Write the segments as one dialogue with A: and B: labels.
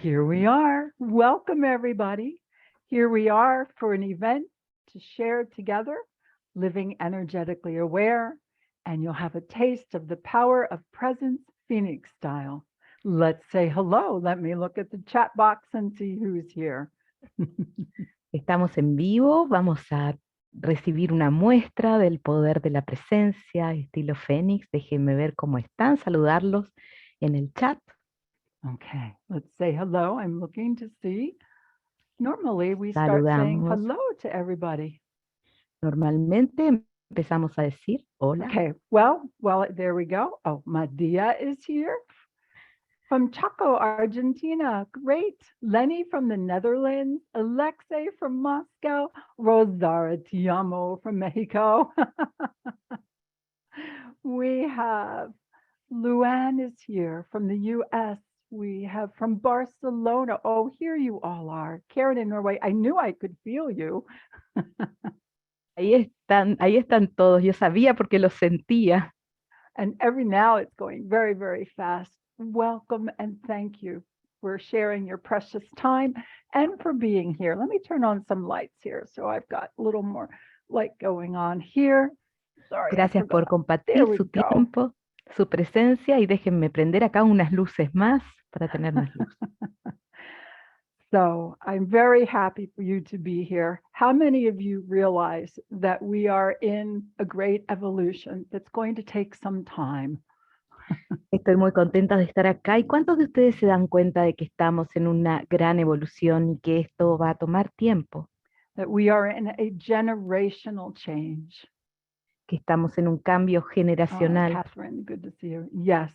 A: Here we are. Welcome, everybody. Here we are for an event to share together, living energetically aware, and you'll have a taste of the power of presence, Phoenix style. Let's say hello. Let me look at the chat box and see who's here.
B: Estamos en vivo, vamos a recibir una muestra del poder de la presencia, estilo Fénix. Déjenme ver cómo están, saludarlos en el chat.
A: Okay, let's say hello. I'm looking to see. Normally, we start saying
B: Saludamos.
A: hello to everybody.
B: Normalmente empezamos a decir hola.
A: Okay, well, there we go. Oh, Madia is here. From Chaco, Argentina. Great. Lenny from the Netherlands. Alexei from Moscow. Rosara Tiamo from Mexico. We have Luann is here from the US. We have from Barcelona. Oh, here you all are. Karen in Norway. I knew I could feel you.
B: Ahí están todos. Yo sabía porque los sentía.
A: And every now it's going very, very fast. Welcome and thank you for sharing your precious time and for being here. Let me turn on some lights here. So I've got a little more light going on here. Sorry,
B: Gracias por
A: There
B: compartir
A: we
B: su
A: go.
B: tiempo, su presencia y déjenme prender acá unas luces más para tener más luz.
A: So I'm very happy for you to be here. How many of you realize that we are in a great evolution that's going to take some time?
B: Estoy muy contenta de estar acá. ¿Y cuántos de ustedes se dan cuenta de que estamos en una gran evolución y que esto va a tomar tiempo?
A: That we are in a generational change.
B: Que estamos en un cambio generacional.
A: Catherine, good to see you. Yes.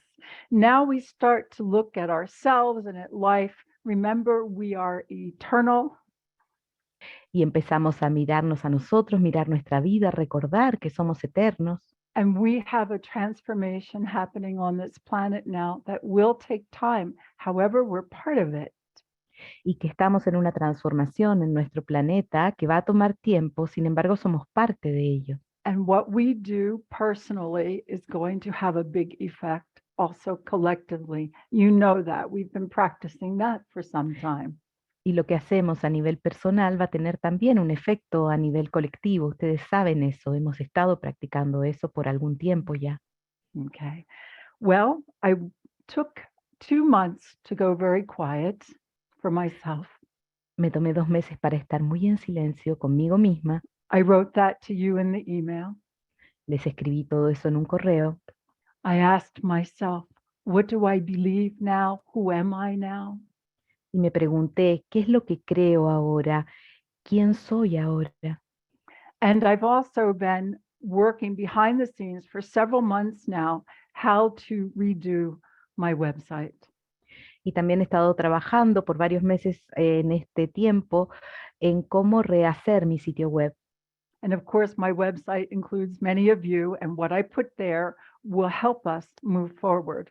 A: Now we start to look at ourselves and at life. Remember, we are eternal.
B: Y empezamos a mirarnos a nosotros, mirar nuestra vida, recordar que somos eternos.
A: And we have a transformation happening on this planet now that will take time. However, we're part of it.
B: Y que estamos en una transformación en nuestro planeta que va a tomar tiempo, sin embargo somos parte de ello.
A: And what we do personally is going to have a big effect also collectively. You know that. We've been practicing that for some time.
B: Y lo que hacemos a nivel personal va a tener también un efecto a nivel colectivo. Ustedes saben eso, hemos estado practicando eso por algún tiempo ya.
A: Okay. Well, I took 2 months to go very quiet for myself.
B: Me tomé 2 meses para estar muy en silencio conmigo misma.
A: I wrote that to you in the email.
B: Les escribí todo eso en un correo.
A: I asked myself, what do I believe now? Who am I now?
B: Y me pregunté, ¿qué es lo que creo ahora? ¿Quién soy ahora?
A: And I've also been working behind the scenes for several months now, how to redo my website.
B: Y también he estado trabajando por varios meses en este tiempo en cómo rehacer mi sitio web.
A: And of course, my website includes many of you, and what I put there will help us move forward.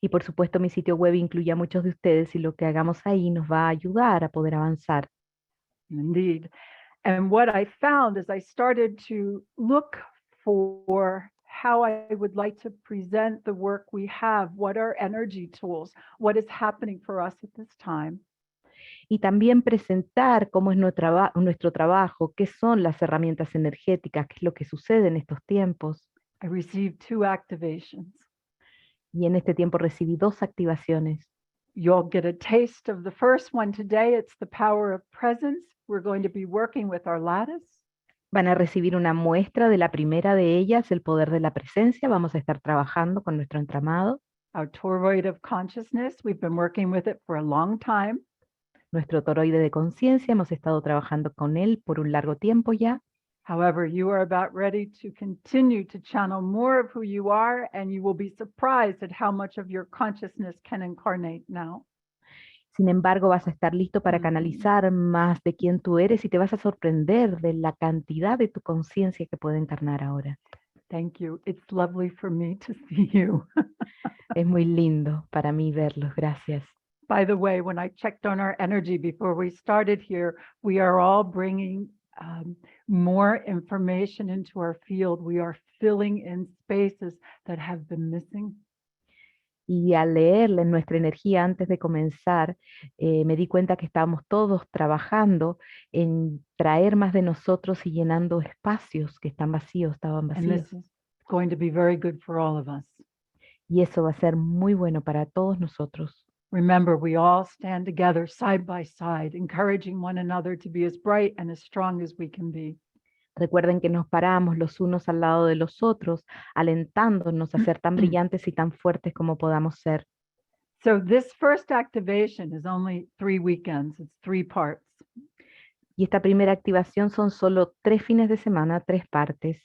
B: Y por supuesto mi sitio web incluye a muchos de ustedes y lo que hagamos ahí nos va a ayudar a poder avanzar.
A: Indeed. And what I found is I started to look for how I would like to present the work we have, what are energy tools, what is happening for us at this time.
B: Y también presentar cómo es nuestro trabajo, qué son las herramientas energéticas, qué es lo que sucede en estos tiempos.
A: I received 2 activations.
B: Y en este tiempo recibí 2 activaciones.
A: You'll get a taste of the first one today. It's the power of presence. We're going to be working with our lattice.
B: Van a recibir una muestra de la primera de ellas, el poder de la presencia. Vamos a estar trabajando con nuestro entramado.
A: Our toroid of consciousness. We've been working with it for a long time.
B: Nuestro toroide de conciencia, hemos estado trabajando con él por un largo tiempo ya.
A: However, you are about ready to continue to channel more of who you are, and you will be surprised at how much of your consciousness can incarnate now.
B: Sin embargo, vas a estar listo para canalizar más de quién tú eres y te vas a sorprender de la cantidad de tu conciencia que puede encarnar ahora.
A: Thank you. It's lovely for me to see you.
B: Es muy lindo para mí verlos. Gracias.
A: By the way, when I checked on our energy before we started here, we are all bringing more information into our field. We are filling in spaces that have been missing.
B: Y al leerle nuestra energía antes de comenzar, me di cuenta que estábamos todos trabajando en traer más de nosotros y llenando espacios que están vacíos, estaban
A: And
B: vacíos.
A: this is going to be very good for all of us.
B: Y eso va a ser muy bueno para todos nosotros.
A: Remember, we all stand together side by side, encouraging one another to be as bright and as strong as we can be.
B: Recuerden que nos paramos los unos al lado de los otros, alentándonos a ser tan brillantes y tan fuertes como podamos ser.
A: So this first activation is only 3 weekends. It's 3 parts.
B: Y esta primera activación son solo 3 fines de semana, 3 partes.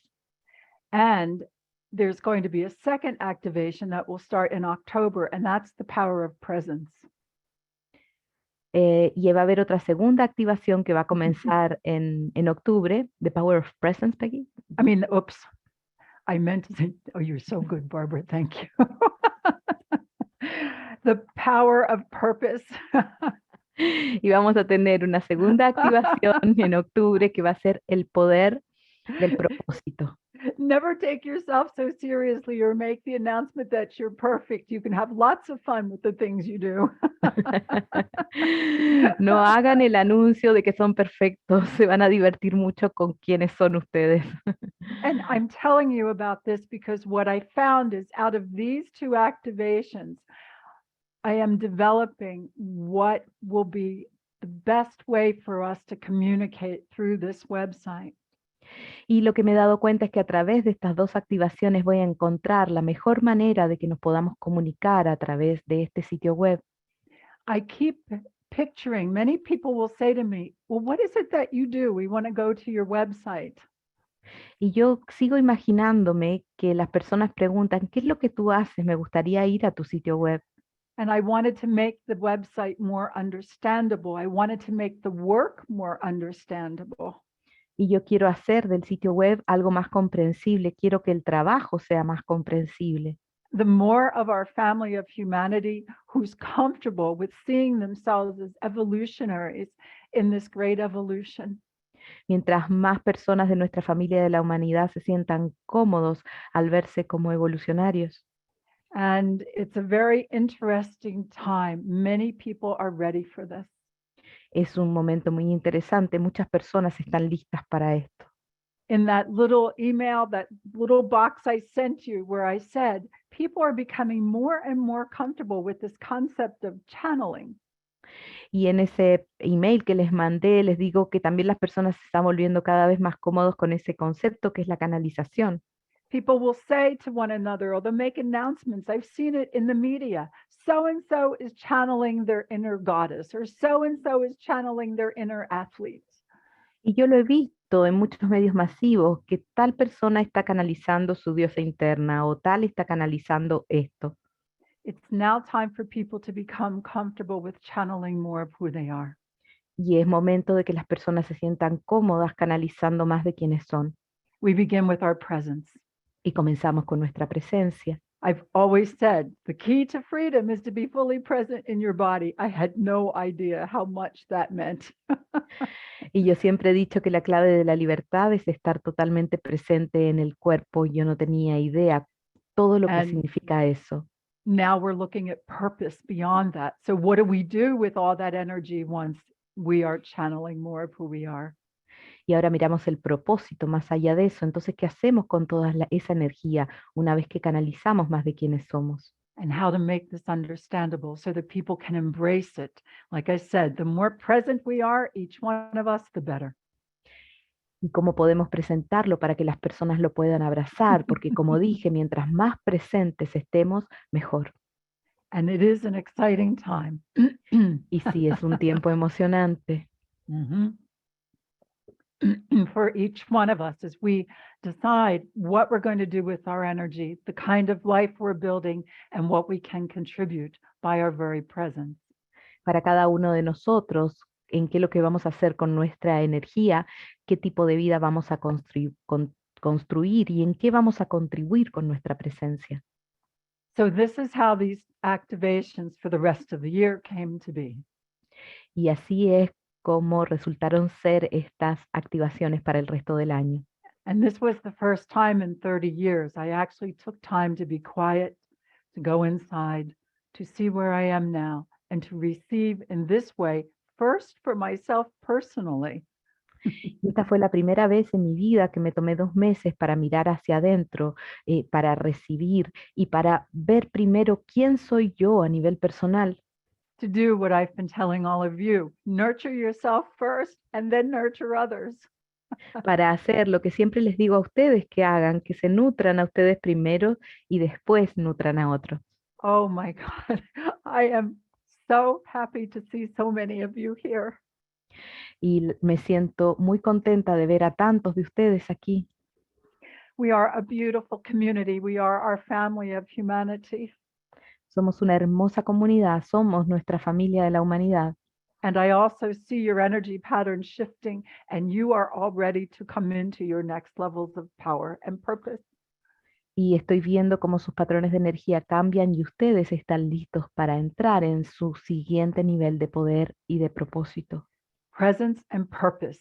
A: And there's going to be a second activation that will start in October, and that's the power of presence.
B: Y va a haber otra segunda activación que va a comenzar en octubre, The Power of Presence, Peggy.
A: I mean, oops, I meant to say, oh, you're so good, Barbara. Thank you. The power of purpose.
B: Y vamos a tener una segunda activación en octubre que va a ser el poder del propósito.
A: Never take yourself so seriously or make the announcement that you're perfect. You can have lots of fun with the things you do.
B: No hagan el anuncio de que son perfectos, se van a divertir mucho con quienes son ustedes.
A: And I'm telling you about this because what I found is out of these 2 activations, I am developing what will be the best way for us to communicate through this website.
B: Y lo que me he dado cuenta es que a través de estas 2 activaciones voy a encontrar la mejor manera de que nos podamos comunicar a través de este sitio web.
A: I keep picturing, many people will say to me, well, what is it that you do? We want to go to your website.
B: Y yo sigo imaginándome que las personas preguntan, ¿qué es lo que tú haces? Me gustaría ir a tu sitio web.
A: And I wanted to make the website more understandable. I wanted to make the work more understandable.
B: Y yo quiero hacer del sitio web algo más comprensible, quiero que el trabajo sea más comprensible.
A: The more of our family of humanity who's comfortable with seeing themselves as evolutionaries in this great evolution.
B: Mientras más personas de nuestra familia de la humanidad se sientan cómodos al verse como evolucionarios.
A: And it's a very interesting time. Many people are ready for this.
B: Es un momento muy interesante, muchas personas están listas para esto.
A: In that little email, that little box I sent you where I said, people are becoming more and more comfortable with this concept of channeling.
B: Y en ese email que les mandé, les digo que también las personas se están volviendo cada vez más cómodos con ese concepto que es la canalización.
A: People will say to one another, or they'll make announcements. I've seen it in the media. So and so is channeling their inner goddess, or so and so is channeling their inner athletes.
B: Y yo lo he visto en muchos medios masivos, que tal persona está canalizando su diosa interna o tal está canalizando esto.
A: It's now time for people to become comfortable with channeling more of who they are.
B: Y es momento de que las personas se sientan cómodas canalizando más de quienes son.
A: We begin with our presence.
B: Y comenzamos con nuestra presencia.
A: I've always said the key to freedom is to be fully present in your body. I had no idea how much that meant.
B: Y yo siempre he dicho que la clave de la libertad es estar totalmente presente en el cuerpo. Yo no tenía idea todo lo que
A: And
B: significa eso.
A: now we're looking at purpose beyond that. So what do we do with all that energy once we are channeling more of who we are?
B: Y ahora miramos el propósito más allá de eso. Entonces, ¿qué hacemos con toda esa energía una vez que canalizamos más de quienes somos?
A: And how to make this understandable so that people can embrace it. Like I said, the more present we are, each one of us, the better.
B: Y cómo podemos presentarlo para que las personas lo puedan abrazar, porque como dije, mientras más presentes estemos, mejor.
A: And it is an exciting time.
B: Y sí, es un tiempo emocionante.
A: For each one of us as we decide what we're going to do with our energy, the kind of life we're building, and what we can contribute by our very presence.
B: Para cada uno de nosotros, en qué es lo que vamos a hacer con nuestra energía, qué tipo de vida vamos a construir y en qué vamos a contribuir con nuestra presencia.
A: So this is how these activations for the rest of the year came to be.
B: Y así es como resultaron ser estas activaciones para el resto del año.
A: And this was the first time in 30 years I actually took time to be quiet, to go inside, to see where I am now, and to receive in this way, first for myself personally.
B: Y esta fue la primera vez en mi vida que me tomé 2 meses para mirar hacia adentro, para recibir y para ver primero quién soy yo a nivel personal.
A: To do what I've been telling all of you, nurture yourself first and then nurture others.
B: Para hacer lo que siempre les digo a ustedes que hagan, que se nutran a ustedes primero y después nutran a otros.
A: Oh my God, I am so happy to see so many of you here.
B: Y me siento muy contenta de ver a tantos de ustedes aquí.
A: We are a beautiful community. We are our family of humanity.
B: Somos una hermosa comunidad, somos nuestra familia de la humanidad.
A: And I also see your energy patterns shifting, and you are all ready to come into your next levels of power and purpose.
B: Y estoy viendo cómo sus patrones de energía cambian y ustedes están listos para entrar en su siguiente nivel de poder y de propósito.
A: Presence and purpose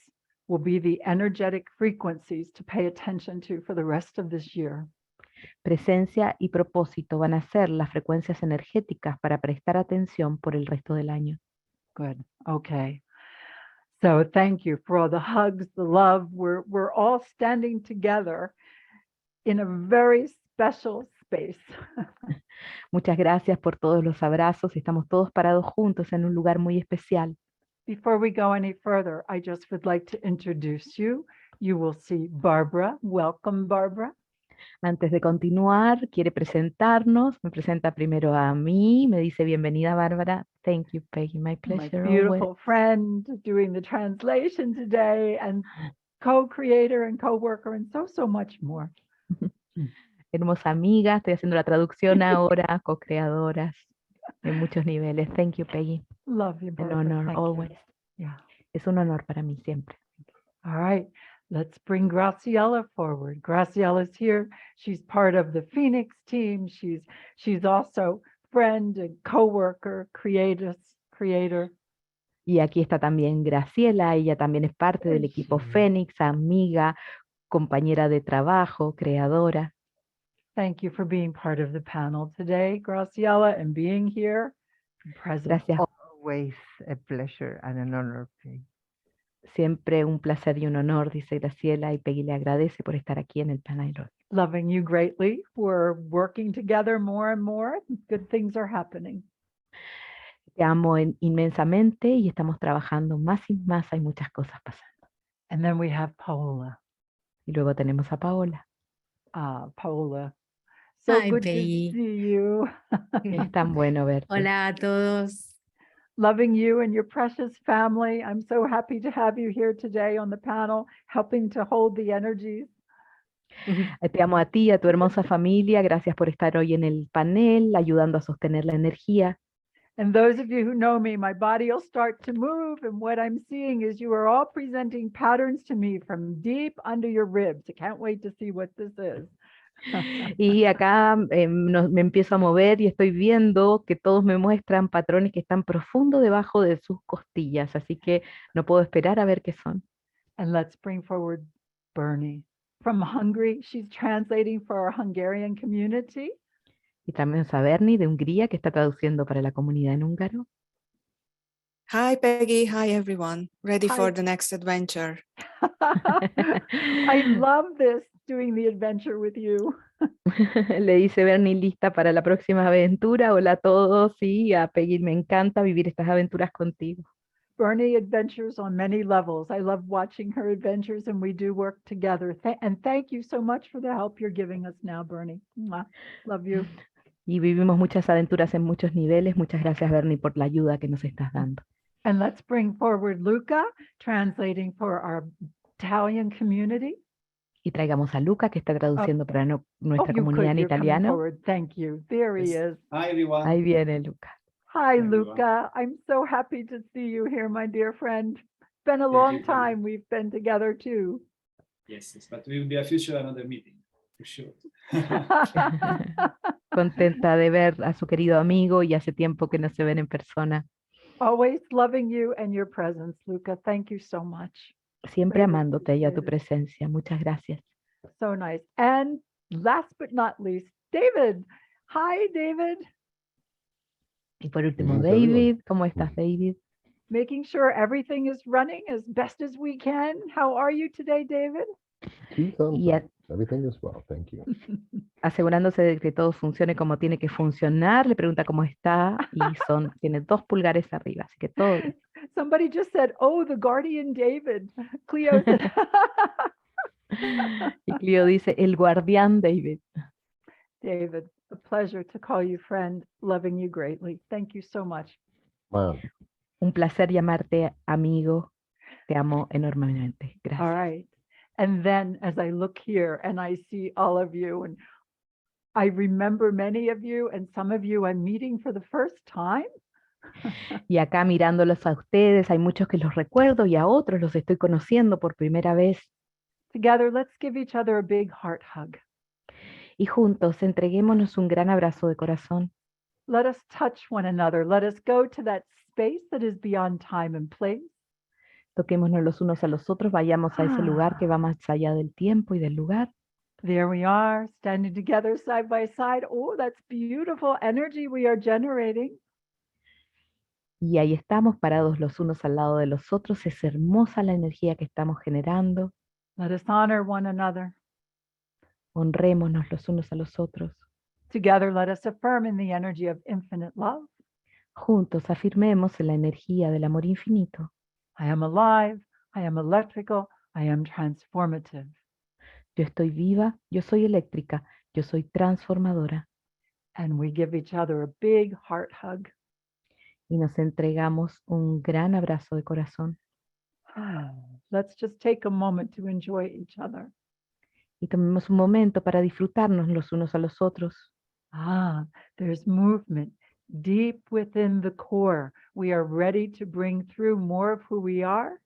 A: will be the energetic frequencies to pay attention to for the rest of this year.
B: Presencia y propósito van a ser las frecuencias energéticas para prestar atención por el resto del año.
A: Good. Okay. So thank you for all the hugs, the love. We're all standing together in a very special space.
B: Muchas gracias por todos los abrazos. Estamos todos parados juntos en un lugar muy especial.
A: Before we go any further, I just would like to introduce you. You will see Barbara. Welcome, Barbara.
B: Antes de continuar, quiere presentarnos. Me presenta primero a mí. Me dice bienvenida, Bárbara. Thank you, Peggy. My
A: My
B: pleasure.
A: beautiful friend doing the translation today and co-creator and co-worker and so much more.
B: Hermosa amiga. Estoy haciendo la traducción ahora. Co-creadoras en muchos niveles. Thank you, Peggy.
A: Love you,
B: An
A: Barbara.
B: honor,
A: Thank you.
B: always.
A: Yeah.
B: Es un honor para mí siempre.
A: All right. Let's bring Graciela forward. Graciela's here. She's part of the Phoenix team. She's also friend and co-worker, creator.
B: Y aquí está también Graciela. Ella también es parte del equipo Fénix, amiga, compañera de trabajo, creadora.
A: Thank you for being part of the panel today, Graciela, and being here and present.
B: Gracias.
C: Always a pleasure and an honor. Peggy.
B: Siempre un placer y un honor, dice Graciela, y Peggy le agradece por estar aquí en el panel hoy.
A: Loving you greatly. We're working together more and more. Good things are happening.
B: Te amo inmensamente y estamos trabajando más y más. Hay muchas cosas pasando.
A: And then we have Paola.
B: Y luego tenemos a Paola.
A: Paola. So
D: Hi,
A: good
D: Peggy.
A: to see you.
B: Es tan bueno verte.
D: Hola a todos.
A: Loving you and your precious family. I'm so happy to have you here today on the panel, helping to hold the energies.
B: Te amo a ti y a tu hermosa familia. Gracias por estar hoy en el panel, ayudando a sostener la energía.
A: And those of you who know me, my body will start to move. And what I'm seeing is you are all presenting patterns to me from deep under your ribs. I can't wait to see what this is.
B: Y acá me empiezo a mover y estoy viendo que todos me muestran patrones que están profundo debajo de sus costillas, así que no puedo esperar a ver qué son.
A: And let's bring forward Bernie from Hungary. She's translating for our Hungarian community.
B: Y también a Bernie de Hungría, que está traduciendo para la comunidad en húngaro.
E: Hi, Peggy. Hi, everyone. Ready
A: Hi.
E: for the next adventure.
A: I love this, doing the adventure with you.
B: Le dice Bernie, lista para la próxima aventura. Hola a todos, y a Peggy, me encanta vivir estas aventuras contigo.
A: Bernie adventures on many levels. I love watching her adventures, and we do work together. And thank you so much for the help you're giving us now, Bernie. Mwah. Love you.
B: Y vivimos muchas aventuras en muchos niveles. Muchas gracias, Bernie, por la ayuda que nos estás dando.
A: And let's bring forward Luca, translating for our Italian community.
B: Y traigamos a Luca, que está traduciendo para nuestra
A: you
B: comunidad en
A: you're coming
B: italiano.
A: forward. Thank you. There he
F: Yes.
A: is.
F: Hi, everyone.
B: Ahí viene Luca.
A: Hi,
F: everyone.
A: Luca. I'm so happy to see you here, my dear friend. It's been a
F: Thank
A: long
F: you, Peggy.
A: time we've been together too.
F: Yes, but we will be a future another meeting, for sure.
B: Contenta de ver a su querido amigo y hace tiempo que no se ven en persona.
A: Always loving you and your presence, Luca. Thank you so much.
B: Siempre
A: Greatly
B: amándote y a tu
A: appreciated.
B: presencia. Muchas gracias.
A: So nice. And last but not least, David. Hi, David.
B: Y por último,
D: Greetings, everyone.
B: David, ¿cómo estás, David?
A: Making sure everything is running as best as we can. How are you today, David?
D: 2 thumbs
B: Y
D: up. Everything is well, thank you.
B: asegurándose de que todo funcione como tiene que funcionar, le pregunta cómo está y tiene 2 pulgares arriba, así que todo bien.
A: Somebody just said, oh, the guardian David. Cleo said,
B: Y Clio dice, el guardián David.
A: David, a pleasure to call you friend, loving you greatly. Thank you so much.
D: Man,
B: Un placer llamarte amigo, te amo enormemente.
A: All
B: Gracias.
A: right. And then as I look here and I see all of you, and I remember many of you, and some of you I'm meeting for the first time.
B: Y acá mirándolos a ustedes, hay muchos que los recuerdo y a otros los estoy conociendo por primera vez.
A: Together, let's give each other a big heart hug.
B: Y juntos entreguémonos un gran abrazo de corazón.
A: Let us touch one another. Let us go to that space that is beyond time and place.
B: Toquémonos los unos a los otros, vayamos a ese lugar que va más allá del tiempo y del lugar.
A: There we are, standing together side by side. Oh, that's beautiful energy we are generating.
B: Y ahí estamos parados los unos al lado de los otros. Es hermosa la energía que estamos generando.
A: Let us honor one another.
B: Honrémonos los unos a los otros.
A: Together, let us affirm in the energy of infinite love.
B: Juntos afirmemos en la energía del amor infinito.
A: I am alive. I am electrical. I am transformative.
B: Yo estoy viva, yo soy eléctrica, yo soy transformadora.
A: And we give each other a big heart hug.
B: Y nos entregamos un gran abrazo de corazón.
A: Let's just take a moment to enjoy each other.
B: Y tomemos un momento para disfrutarnos los unos a los otros.
A: There's movement deep within the core. We are ready to bring through more of who we are.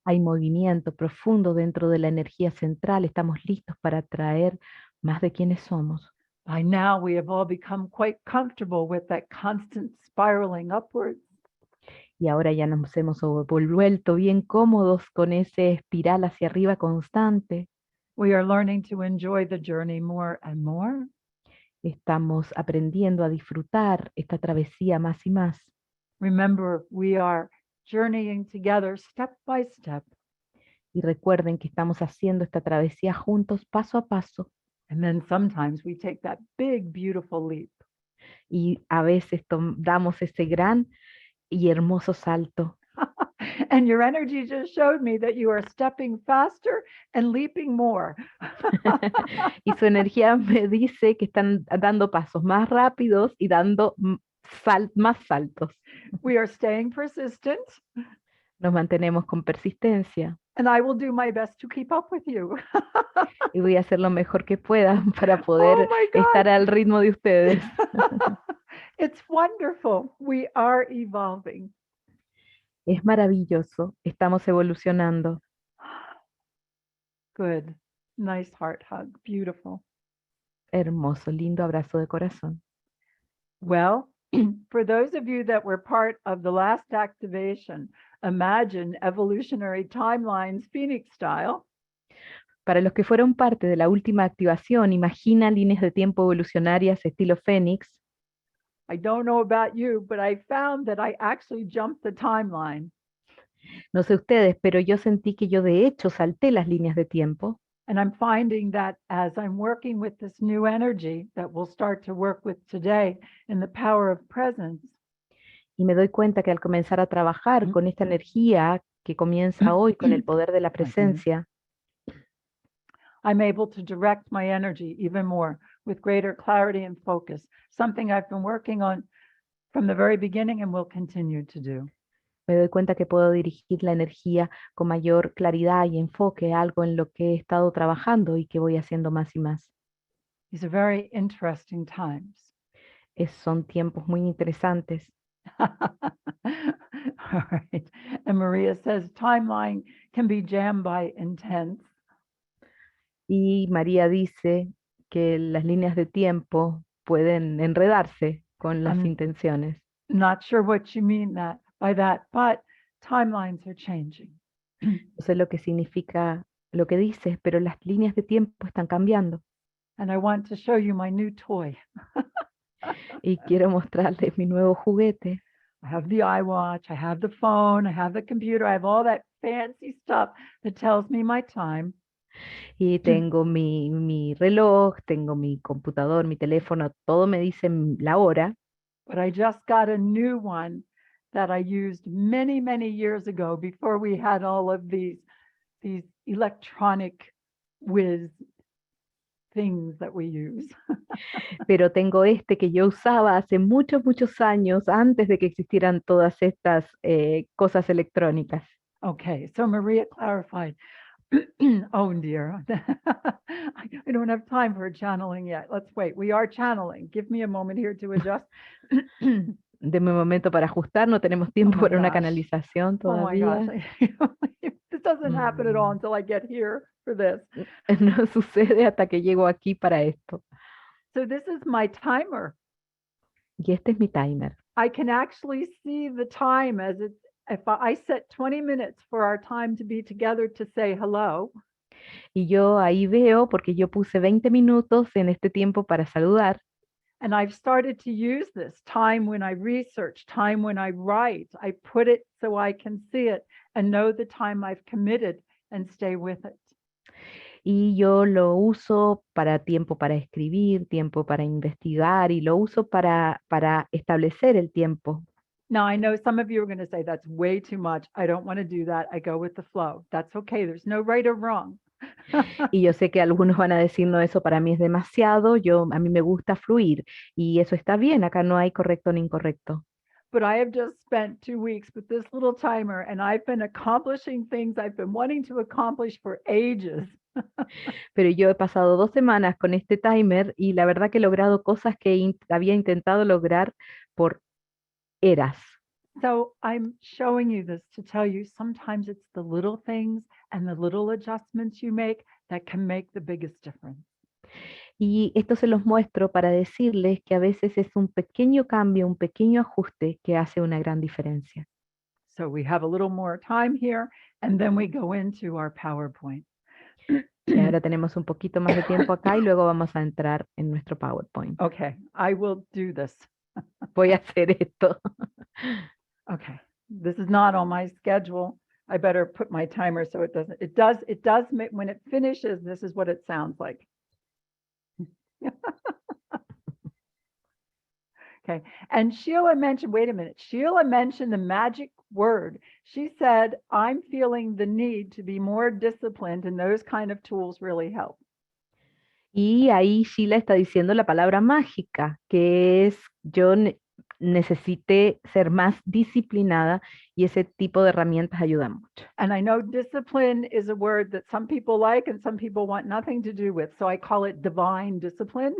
B: Hay movimiento profundo dentro de la energía central. Estamos listos para traer más de quienes somos.
A: By now, we have all become quite comfortable with that constant spiraling upwards.
B: Y ahora ya nos hemos vuelto bien cómodos con ese espiral hacia arriba constante.
A: We are learning to enjoy the journey more and more.
B: Estamos aprendiendo a disfrutar esta travesía más y más.
A: Remember, we are journeying together step by step.
B: Y recuerden que estamos haciendo esta travesía juntos, paso a paso.
A: And then sometimes we take that big, beautiful leap.
B: Y a veces damos ese gran y hermoso salto.
A: And your energy just showed me that you are stepping faster and leaping more.
B: Y su energía me dice que están dando pasos más rápidos y dando más saltos.
A: We are staying persistent,
B: Nos mantenemos con persistencia.
A: and I will do my best to keep up with you.
B: Y voy a hacer lo mejor que pueda para poder
A: Oh my God.
B: estar al ritmo de ustedes.
A: It's wonderful. We are evolving.
B: Es maravilloso. Estamos evolucionando.
A: Good. Nice heart hug. Beautiful.
B: Hermoso, lindo abrazo de corazón.
A: Well, for those of you that were part of the last activation, imagine evolutionary timelines Phoenix style.
B: Para los que fueron parte de la última activación, imagina líneas de tiempo evolucionarias estilo Fénix.
A: I don't know about you, but I found that I actually jumped the timeline.
B: No sé ustedes, pero yo sentí que yo de hecho salté las líneas de tiempo.
A: And I'm finding that as I'm working with this new energy that we'll start to work with today in the power of presence,
B: Y me doy cuenta que al comenzar a trabajar con esta energía que comienza hoy con el poder de la presencia,
A: I'm able to direct my energy even more with greater clarity and focus, something I've been working on from the very beginning and will continue to do.
B: me doy cuenta que puedo dirigir la energía con mayor claridad y enfoque, algo en lo que he estado trabajando y que voy haciendo más y más.
A: These are very interesting times.
B: Son tiempos muy interesantes.
A: All right. And Maria says timeline can be jammed by intense.
B: Y María dice que las líneas de tiempo pueden enredarse con las intenciones.
A: Not sure what you mean by that, but timelines are changing.
B: No sé lo que significa lo que dices, pero las líneas de tiempo están cambiando.
A: And I want to show you my new toy.
B: Y quiero mostrarles mi nuevo juguete.
A: I have the iWatch, I have the phone, I have the computer, I have all that fancy stuff that tells me my time.
B: Y tengo mi reloj, tengo mi computador, mi teléfono, todo me dice la hora.
A: But I just got a new one that I used many, many years ago before we had all of these electronic whiz things that we use.
B: Pero tengo este que yo usaba hace muchos, muchos años, antes de que existieran todas estas cosas electrónicas.
A: Okay, so Maria clarified. Oh dear, I don't have time for channeling yet. Let's wait. We are channeling. Give me a moment here to adjust.
B: Deme un momento para ajustar, no tenemos tiempo
A: my
B: para una
A: gosh.
B: canalización
A: Oh my gosh,
B: todavía.
A: this doesn't happen at all until I get here for this.
B: No sucede hasta que llego aquí para esto.
A: So this is my timer.
B: Y este es mi timer.
A: I can actually see the time as it's, if I set 20 minutes for our time to be together to say hello,
B: Y yo ahí veo, porque yo puse 20 minutos en este tiempo para saludar.
A: and I've started to use this time when I research, time when I write. I put it so I can see it and know the time I've committed and stay with it.
B: Y yo lo uso para tiempo para escribir, tiempo para investigar, y lo uso para establecer el tiempo.
A: Now, I know some of you are going to say that's way too much. I don't want to do that. I go with the flow. That's okay. There's no right or wrong.
B: Y yo sé que algunos van a decir, no, eso para mí es demasiado, a mí me gusta fluir, y eso está bien, acá no hay correcto ni incorrecto.
A: But I have just spent 2 weeks with this little timer, and I've been accomplishing things I've been wanting to accomplish for ages.
B: Pero yo he pasado 2 semanas con este timer y la verdad que he logrado cosas que había intentado lograr por eras.
A: So I'm showing you this to tell you sometimes it's the little things and the little adjustments you make that can make the biggest difference.
B: Y esto se los muestro para decirles que a veces es un pequeño cambio, un pequeño ajuste que hace una gran diferencia.
A: So we have a little more time here, and then we go into our PowerPoint.
B: Y ahora tenemos un poquito más de tiempo acá y luego vamos a entrar en nuestro PowerPoint.
A: Okay, I will do this.
B: Voy a hacer esto.
A: Okay, this is not on my schedule. I better put my timer so it does make, when it finishes, this is what it sounds like. Okay, and Sheila mentioned, wait a minute, Sheila mentioned the magic word. She said, I'm feeling the need to be more disciplined, and those kind of tools really help.
B: Y ahí Sheila está diciendo la palabra mágica, que es yo necesité ser más disciplinada y ese tipo de herramientas ayudan mucho.
A: And I know discipline is a word that some people like and some people want nothing to do with, so I call it divine discipline.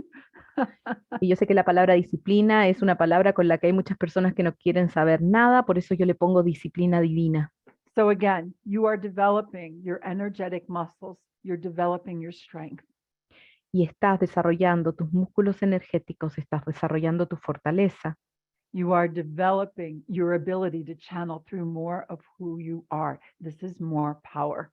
B: Y yo sé que la palabra disciplina es una palabra con la que hay muchas personas que no quieren saber nada, por eso yo le pongo disciplina divina.
A: So again, you are developing your energetic muscles, you're developing your strength.
B: Y estás desarrollando tus músculos energéticos, estás desarrollando tu fortaleza.
A: You are developing your ability to channel through more of who you are. This is more power.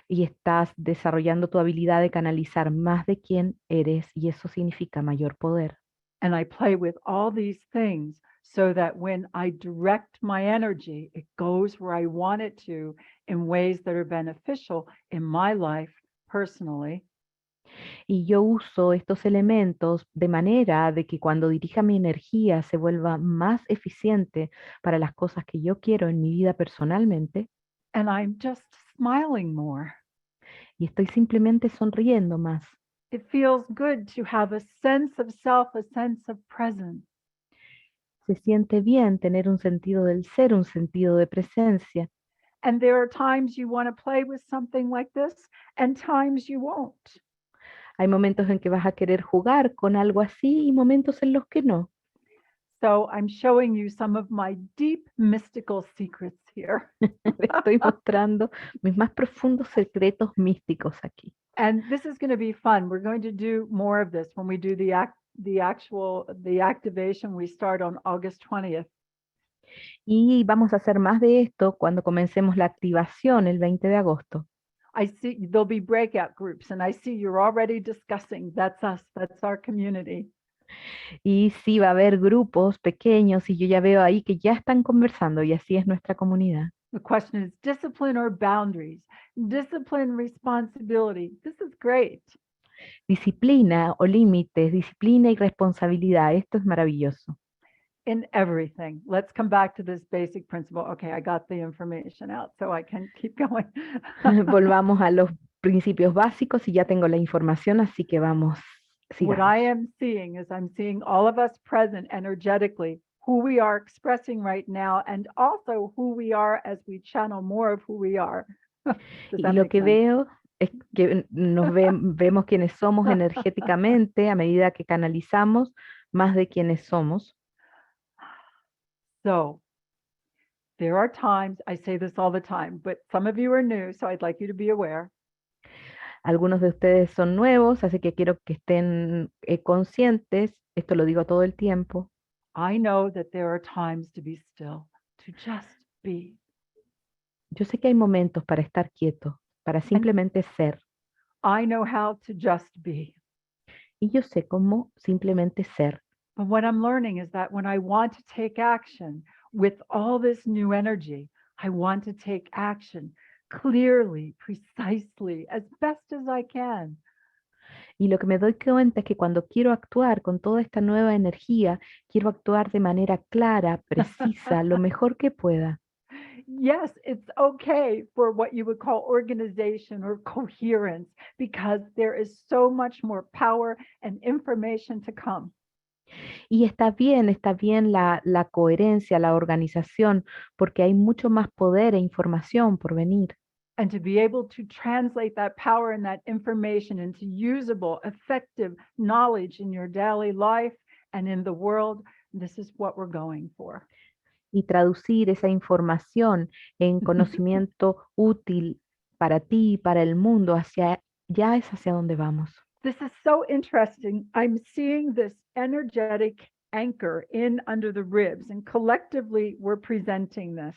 B: Y estás desarrollando tu habilidad de canalizar más de quién eres y eso significa mayor poder.
A: And I play with all these things so that when I direct my energy, it goes where I want it to in ways that are beneficial in my life personally.
B: Y yo uso estos elementos de manera de que cuando dirija mi energía se vuelva más eficiente para las cosas que yo quiero en mi vida personalmente.
A: And I'm just smiling more.
B: Y estoy simplemente sonriendo más.
A: It feels good to have a sense of self, a sense of presence.
B: Se siente bien tener un sentido del ser, un sentido de presencia.
A: And there are times you want to play with something like this and times you won't.
B: Hay momentos en que vas a querer jugar con algo así y momentos en los que no.
A: So I'm showing you some of my deep mystical secrets here.
B: Estoy mostrando mis más profundos secretos místicos aquí.
A: And this is going to be fun. We're going to do more of this when we do the activation. We start on August 20th.
B: Y vamos a hacer más de esto cuando comencemos la activación el 20 de agosto.
A: I see there'll be breakout groups, and I see you're already discussing. That's us. That's our community.
B: Y sí, va a haber grupos pequeños y yo ya veo ahí que ya están conversando y así es nuestra comunidad.
A: The question is discipline or boundaries? Discipline, responsibility. This is great.
B: Disciplina o límites, disciplina y responsabilidad. Esto es maravilloso.
A: In everything. Let's come back to this basic principle. Okay, I got the information out so I can keep going.
B: Volvamos a los principios básicos y ya tengo la información, así que vamos,
A: What
B: sigamos.
A: I am seeing is I'm seeing all of us present energetically, who we are expressing right now, and also who we are as we channel more of who we are. Does
B: Y
A: that
B: lo
A: make
B: que
A: sense?
B: veo es que vemos quiénes somos energéticamente a medida que canalizamos más de quiénes somos.
A: So there are times, I say this all the time, but some of you are new, so I'd like you to be aware.
B: Algunos de ustedes son nuevos, así que quiero que estén conscientes. Esto lo digo todo el tiempo.
A: I know that there are times to be still, to just be.
B: Yo sé que hay momentos para estar quieto, para simplemente ser.
A: I know how to just be.
B: Y yo sé cómo simplemente ser.
A: But what I'm learning is that when I want to take action with all this new energy, I want to take action clearly, precisely, as best as I can.
B: Y lo que me doy cuenta es que cuando quiero actuar con toda esta nueva energía, quiero actuar de manera clara, precisa, lo mejor que pueda.
A: Yes, it's okay for what you would call organization or coherence, because there is so much more power and information to come.
B: Y está bien la coherencia, la organización, porque hay mucho más poder e información por venir.
A: And to be able to translate that power and that information into usable, effective knowledge in your daily life and in the world, this is what we're going for.
B: Y traducir esa información en conocimiento útil para ti y para el mundo, ya es hacia donde vamos.
A: This is so interesting. I'm seeing this energetic anchor in under the ribs, and collectively we're presenting this.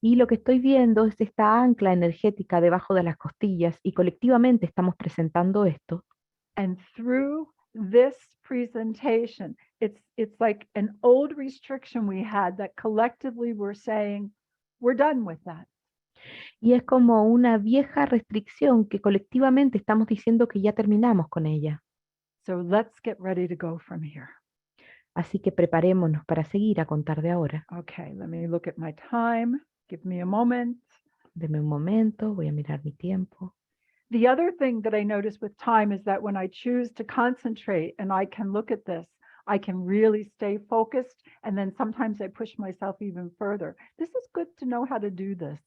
B: Y lo que estoy viendo es esta ancla energética debajo de las costillas y colectivamente estamos presentando esto.
A: And through this presentation, it's like an old restriction we had that collectively we're saying, we're done with that.
B: Y es como una vieja restricción que colectivamente estamos diciendo que ya terminamos con ella.
A: So let's get ready to go from here.
B: Así que preparémonos para seguir a contar de ahora.
A: Okay, let me look at my time. Give me a moment.
B: Deme un momento, voy a mirar mi tiempo.
A: The other thing that I notice with time is that when I choose to concentrate and I can look at this, I can really stay focused. And then sometimes I push myself even further. This is good to know how to do this.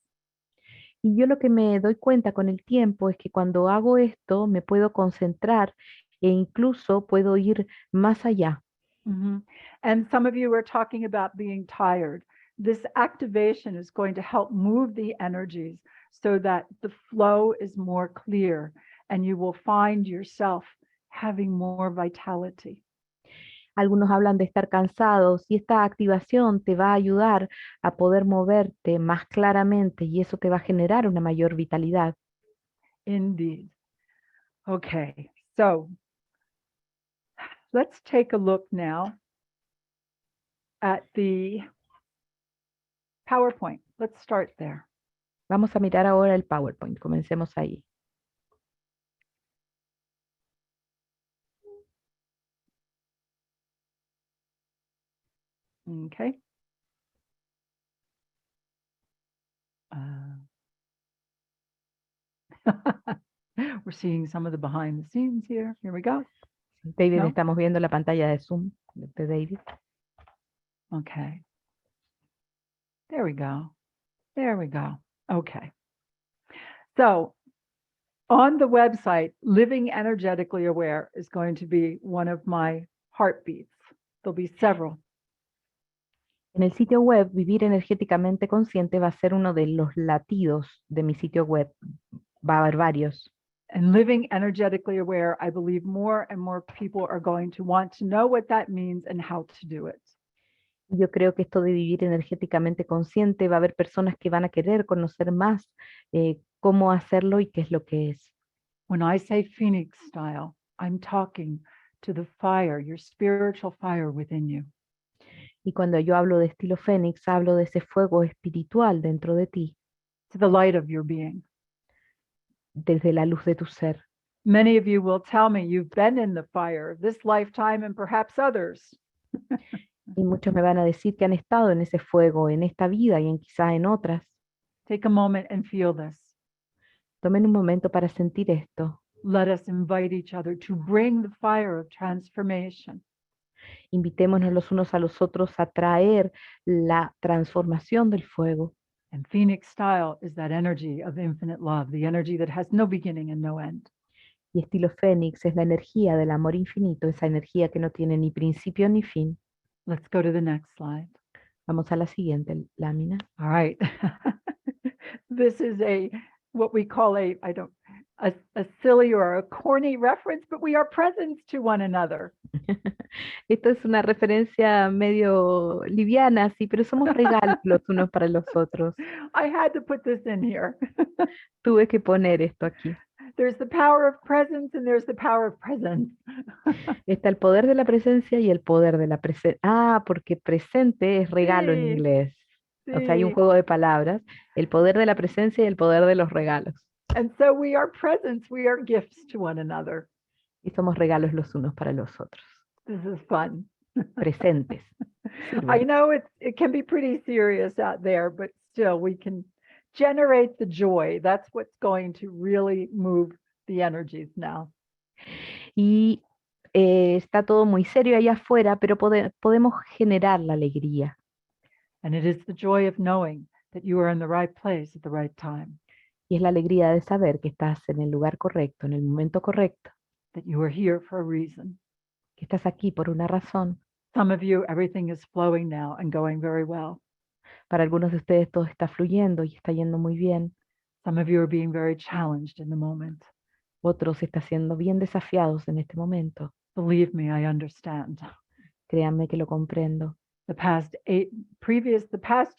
B: Y yo lo que me doy cuenta con el tiempo es que cuando hago esto me puedo concentrar e incluso puedo ir más allá.
A: Mm-hmm. And some of you are talking about being tired. This activation is going to help move the energies so that the flow is more clear and you will find yourself having more vitality.
B: Algunos hablan de estar cansados y esta activación te va a ayudar a poder moverte más claramente y eso te va a generar una mayor vitalidad.
A: Indeed. Okay, so let's take a look now at the PowerPoint. Let's start there.
B: Vamos a mirar ahora el PowerPoint. Comencemos ahí.
A: Okay. We're seeing some of the behind the scenes here. Here we go.
B: David,
A: ¿No?
B: estamos viendo la pantalla de Zoom de David.
A: Okay. There we go. There we go. Okay. So on the website, Living Energetically Aware is going to be one of my heartbeats. There'll be several.
B: En el sitio web, Vivir Energéticamente Consciente va a ser uno de los latidos de mi sitio web. Va a haber varios.
A: And living energetically aware, I believe more and more people are going to want to know what that means and how to do it.
B: Yo creo que esto de vivir energéticamente consciente, va a haber personas que van a querer conocer más cómo hacerlo y qué es lo que es.
A: When I say Phoenix style, I'm talking to the fire, your spiritual fire within you.
B: Y cuando yo hablo de estilo Fénix, hablo de ese fuego espiritual dentro de ti,
A: To the light of your being.
B: desde la luz de tu ser.
A: Many of you will tell me you've been in the fire this lifetime and perhaps others.
B: Y muchos me van a decir que han estado en ese fuego, en esta vida y quizás en otras.
A: Take a moment and feel this.
B: Tomen un momento para sentir esto.
A: Let us invite each other to bring the fire of transformation.
B: Invitémonos los unos a los otros a traer la transformación del fuego.
A: And Phoenix style is that energy of infinite love, the energy that has no beginning and no end.
B: Y estilo Fénix es la energía del amor infinito, esa energía que no tiene ni principio ni fin.
A: Let's go to the next slide.
B: Vamos a la siguiente lámina.
A: All right. This is what we call a silly or a corny reference, but we are presents to one another.
B: Esto es una referencia medio liviana, sí, pero somos regalos los unos para los otros.
A: I had to put this in here.
B: Tuve que poner esto aquí.
A: There's the power of presence and there's the power of presence.
B: Está el poder de la presencia y el poder de la presencia. Ah, porque presente es regalo en
A: Sí,
B: inglés. O sea, hay un
A: Sí.
B: juego de palabras. El poder de la presencia y el poder de los regalos.
A: And so we are presents, we are gifts to one another.
B: Y somos regalos los unos para los otros.
A: This is fun.
B: Presentes.
A: I
B: Sirve.
A: know it can be pretty serious out there, but still we can generate the joy. That's what's going to really move the energies now.
B: Y está todo muy serio allá afuera, pero podemos generar la alegría.
A: And it is the joy of knowing that you are in the right place at the right time,
B: Y es la alegría de saber que estás en el lugar correcto, en el momento correcto,
A: that you are here for a reason.
B: que estás aquí por una razón.
A: Some of you, everything is flowing now and going very well.
B: Para algunos de ustedes todo está fluyendo y está yendo muy bien.
A: Some of you are being very challenged in the moment.
B: Otros están siendo bien desafiados en este momento.
A: Believe me, I understand.
B: Créanme que lo comprendo.
A: The past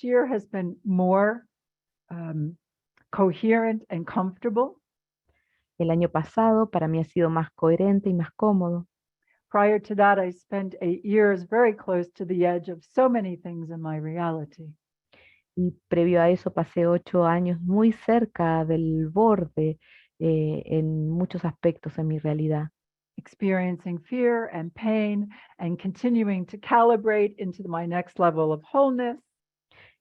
A: year has been more coherent and comfortable.
B: El año pasado para mí ha sido más coherente y más cómodo.
A: Prior to that, I spent 8 years very close to the edge of so many things in my reality.
B: Y previo a eso pasé 8 años muy cerca del borde en muchos aspectos en mi realidad.
A: Experiencing fear and pain and continuing to calibrate into my next level of wholeness.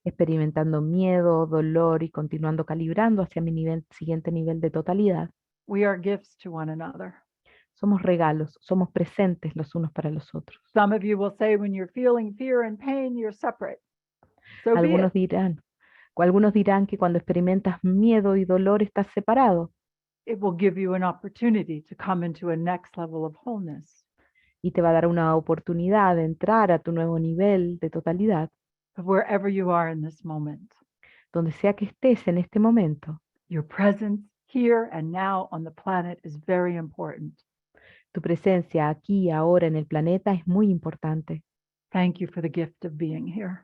B: Experimentando miedo, dolor y continuando calibrando hacia mi siguiente nivel de totalidad.
A: We are gifts to one another.
B: Somos regalos, somos presentes los unos para los otros.
A: Some of you will say when you're feeling fear and pain, you're separate. So be
B: Algunos
A: it.
B: dirán que cuando experimentas miedo y dolor estás separado
A: It will give you an opportunity to come into a next level of wholeness.
B: y te va a dar una oportunidad de entrar a tu nuevo nivel de totalidad,
A: But wherever you are in this moment,
B: donde sea que estés en este momento.
A: your presence here and now on the planet is very important.
B: Tu presencia aquí y ahora en el planeta es muy importante.
A: Thank you for the gift of being here.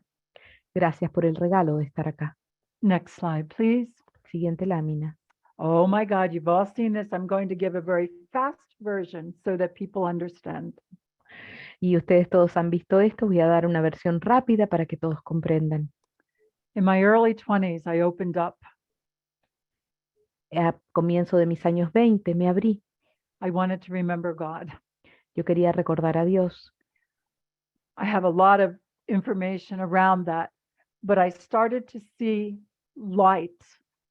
B: Gracias por el regalo de estar acá.
A: Next slide, please.
B: Siguiente lámina.
A: Oh my God, you've all seen this. I'm going to give a very fast version so that people understand.
B: Y ustedes todos han visto esto. Voy a dar una versión rápida para que todos comprendan.
A: In my early 20s, I opened up.
B: A comienzo de mis años 20 me abrí.
A: I wanted to remember God.
B: Yo quería recordar a Dios.
A: I have a lot of information around that, but I started to see light,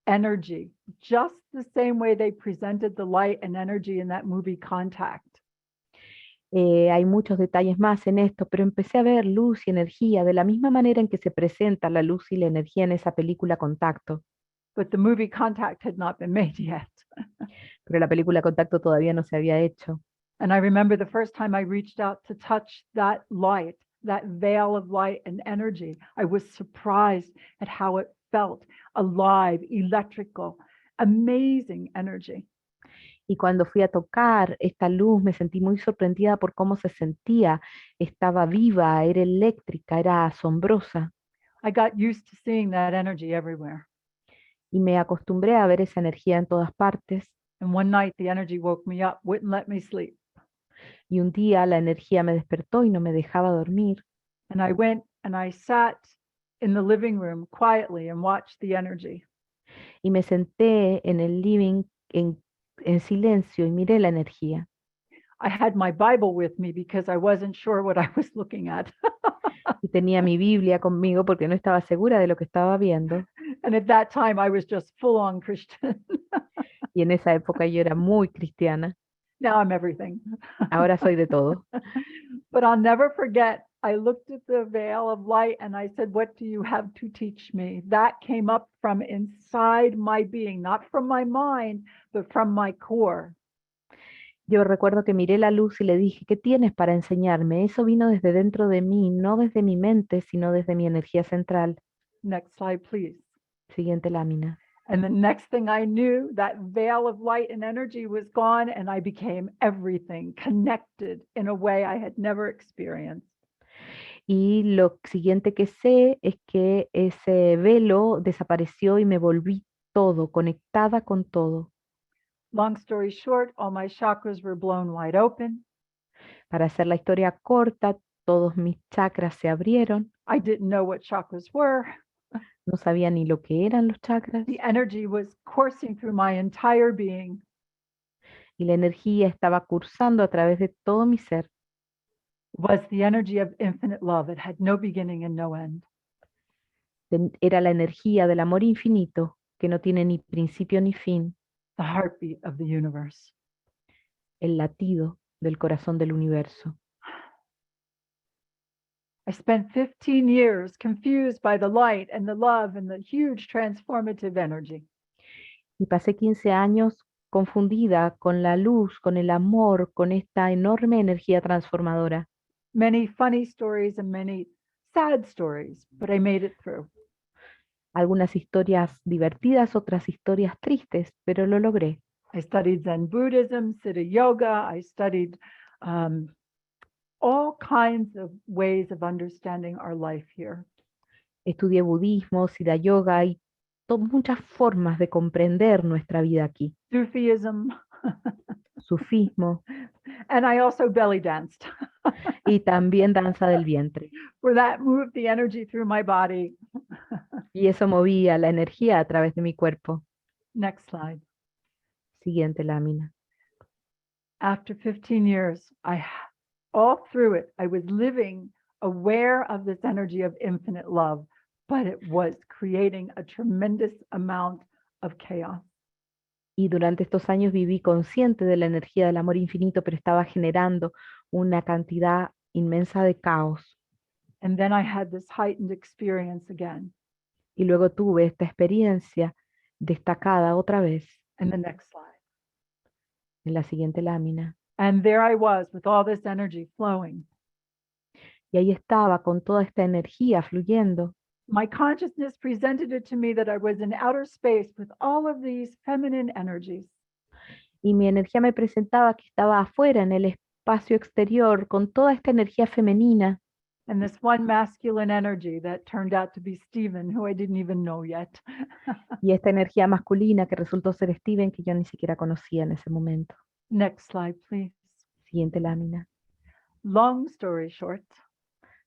A: energy, just the same way they presented the light and energy in that movie Contact.
B: Hay muchos detalles más en esto, pero empecé a ver luz y energía de la misma manera en que se presenta la luz y la energía en esa película Contacto.
A: But the movie Contact had not been made yet.
B: Pero la película Contacto todavía no se había hecho.
A: And I remember the first time I reached out to touch that light, that veil of light and energy, I was surprised at how it felt, alive, electrical, amazing energy.
B: Y cuando fui a tocar esta luz me sentí muy sorprendida por cómo se sentía. Estaba viva, era eléctrica, era asombrosa.
A: I got used to seeing that energy everywhere.
B: Y me acostumbré a ver esa energía en todas partes.
A: And one night the energy woke me up, wouldn't let me sleep.
B: Y un día la energía me despertó y no me dejaba dormir.
A: And I went and I sat in the living room quietly and watched the energy.
B: Y me senté en el living en silencio y miré la energía.
A: I had my Bible with me because I wasn't sure what I was looking at.
B: Y tenía mi Biblia conmigo porque no estaba segura de lo que estaba viendo.
A: And at that time, I was just full on Christian.
B: Y en esa época yo era muy cristiana.
A: Now I'm everything.
B: Ahora soy de todo.
A: But I'll never forget, I looked at the veil of light and I said, "What do you have to teach me?" That came up from inside my being, not from my mind, but from my core.
B: Yo recuerdo que miré la luz y le dije, ¿qué tienes para enseñarme? Eso vino desde dentro de mí, no desde mi mente, sino desde mi energía central.
A: Next slide, please.
B: Siguiente lámina.
A: And the next thing I knew, that veil of light and energy was gone, and I became everything, connected in a way I had never experienced.
B: Y lo siguiente que sé es que ese velo desapareció y me volví todo, conectada con todo.
A: Long story short, all my chakras were blown wide open.
B: Para hacer la historia corta, todos mis chakras se abrieron.
A: I didn't know what chakras were.
B: No sabía ni lo que eran los chakras.
A: The energy was coursing through my entire being.
B: Y la energía estaba cursando a través de todo mi ser.
A: It was the energy of infinite love. It had no beginning and no end.
B: Era la energía del amor infinito que no tiene ni principio ni fin.
A: The heartbeat of the universe.
B: El latido del corazón del universo.
A: I spent 15 years confused by the light and the love and the huge transformative energy.
B: Y pasé 15 años confundida con la luz, con el amor, con esta enorme energía transformadora.
A: Many funny stories and many sad stories, but I made it through.
B: Algunas historias divertidas, otras historias tristes, pero lo logré.
A: I studied Zen Buddhism, Siddha Yoga. I studied all kinds of ways of understanding our life here.
B: Estudié budismo, siddha yoga y muchas formas de comprender nuestra vida aquí.
A: Sufism,
B: Sufismo
A: and I also belly danced.
B: y también danza del vientre.
A: For that moved the energy through my body.
B: Y eso movía la energía a través de mi cuerpo.
A: Next slide.
B: Siguiente lámina.
A: After 15 years, all through it, I was living aware of this energy of infinite love, but it was creating a tremendous amount of chaos.
B: Y durante estos años viví consciente de la energía del amor infinito, pero estaba generando una cantidad inmensa de caos.
A: And then I had this heightened experience again.
B: Y luego tuve esta experiencia destacada otra vez.
A: And the next slide.
B: En la siguiente lámina.
A: And there I was with all this energy flowing.
B: Y ahí estaba con toda esta energía fluyendo.
A: My consciousness presented it to me that I was in outer space with all of these feminine energies.
B: Y mi energía me presentaba que estaba afuera en el espacio exterior con toda esta energía femenina.
A: And this one masculine energy that turned out to be Stephen, who I didn't even know yet.
B: Y esta energía masculina que resultó ser Steven, que yo ni siquiera conocía en ese momento.
A: Next slide, please.
B: Siguiente lámina.
A: Long story short,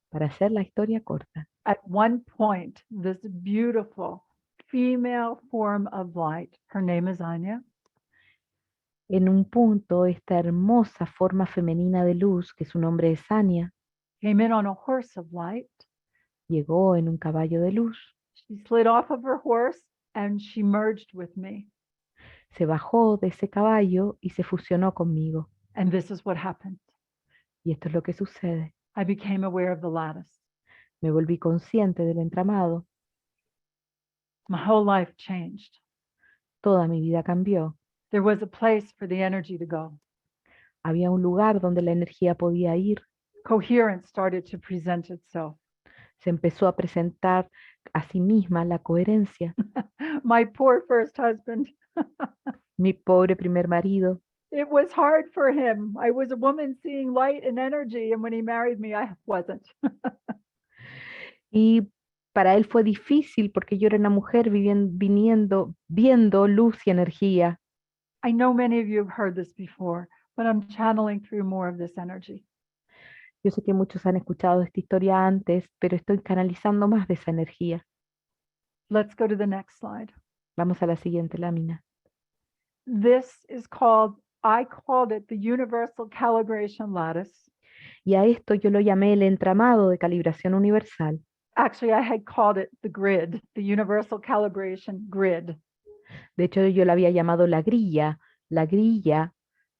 B: Para hacer la historia corta.
A: at one point, this beautiful female form of light, her name is Anya,
B: En un punto, esta hermosa forma femenina de luz, que su nombre es Anya,
A: came in on a horse of light.
B: llegó en un caballo de luz.
A: She slid off of her horse and she merged with me.
B: Se bajó de ese caballo y se fusionó conmigo.
A: And this is what happened.
B: Y esto es lo que sucede.
A: I became aware of the lattice.
B: Me volví consciente del entramado.
A: My whole life changed.
B: Toda mi vida cambió.
A: There was a place for the energy to go.
B: Había un lugar donde la energía podía ir.
A: Coherence started to present itself.
B: Se empezó a presentar a sí misma la coherencia.
A: My poor first husband,
B: Mi pobre primer marido.
A: it was hard for him. I was a woman seeing light and energy, and when he married me, I wasn't.
B: Y para él fue difícil porque yo era una mujer viendo luz y energía.
A: I know many of you have heard this before, but I'm channeling through more of this energy.
B: Yo sé que muchos han escuchado esta historia antes, pero estoy canalizando más de esa energía.
A: Let's go to the next slide.
B: Vamos a la siguiente lámina.
A: This is called, I called it the Universal Calibration Lattice.
B: Y a esto yo lo llamé el entramado de calibración universal.
A: Actually, I had called it the grid, the Universal Calibration Grid.
B: De hecho, yo la había llamado la grilla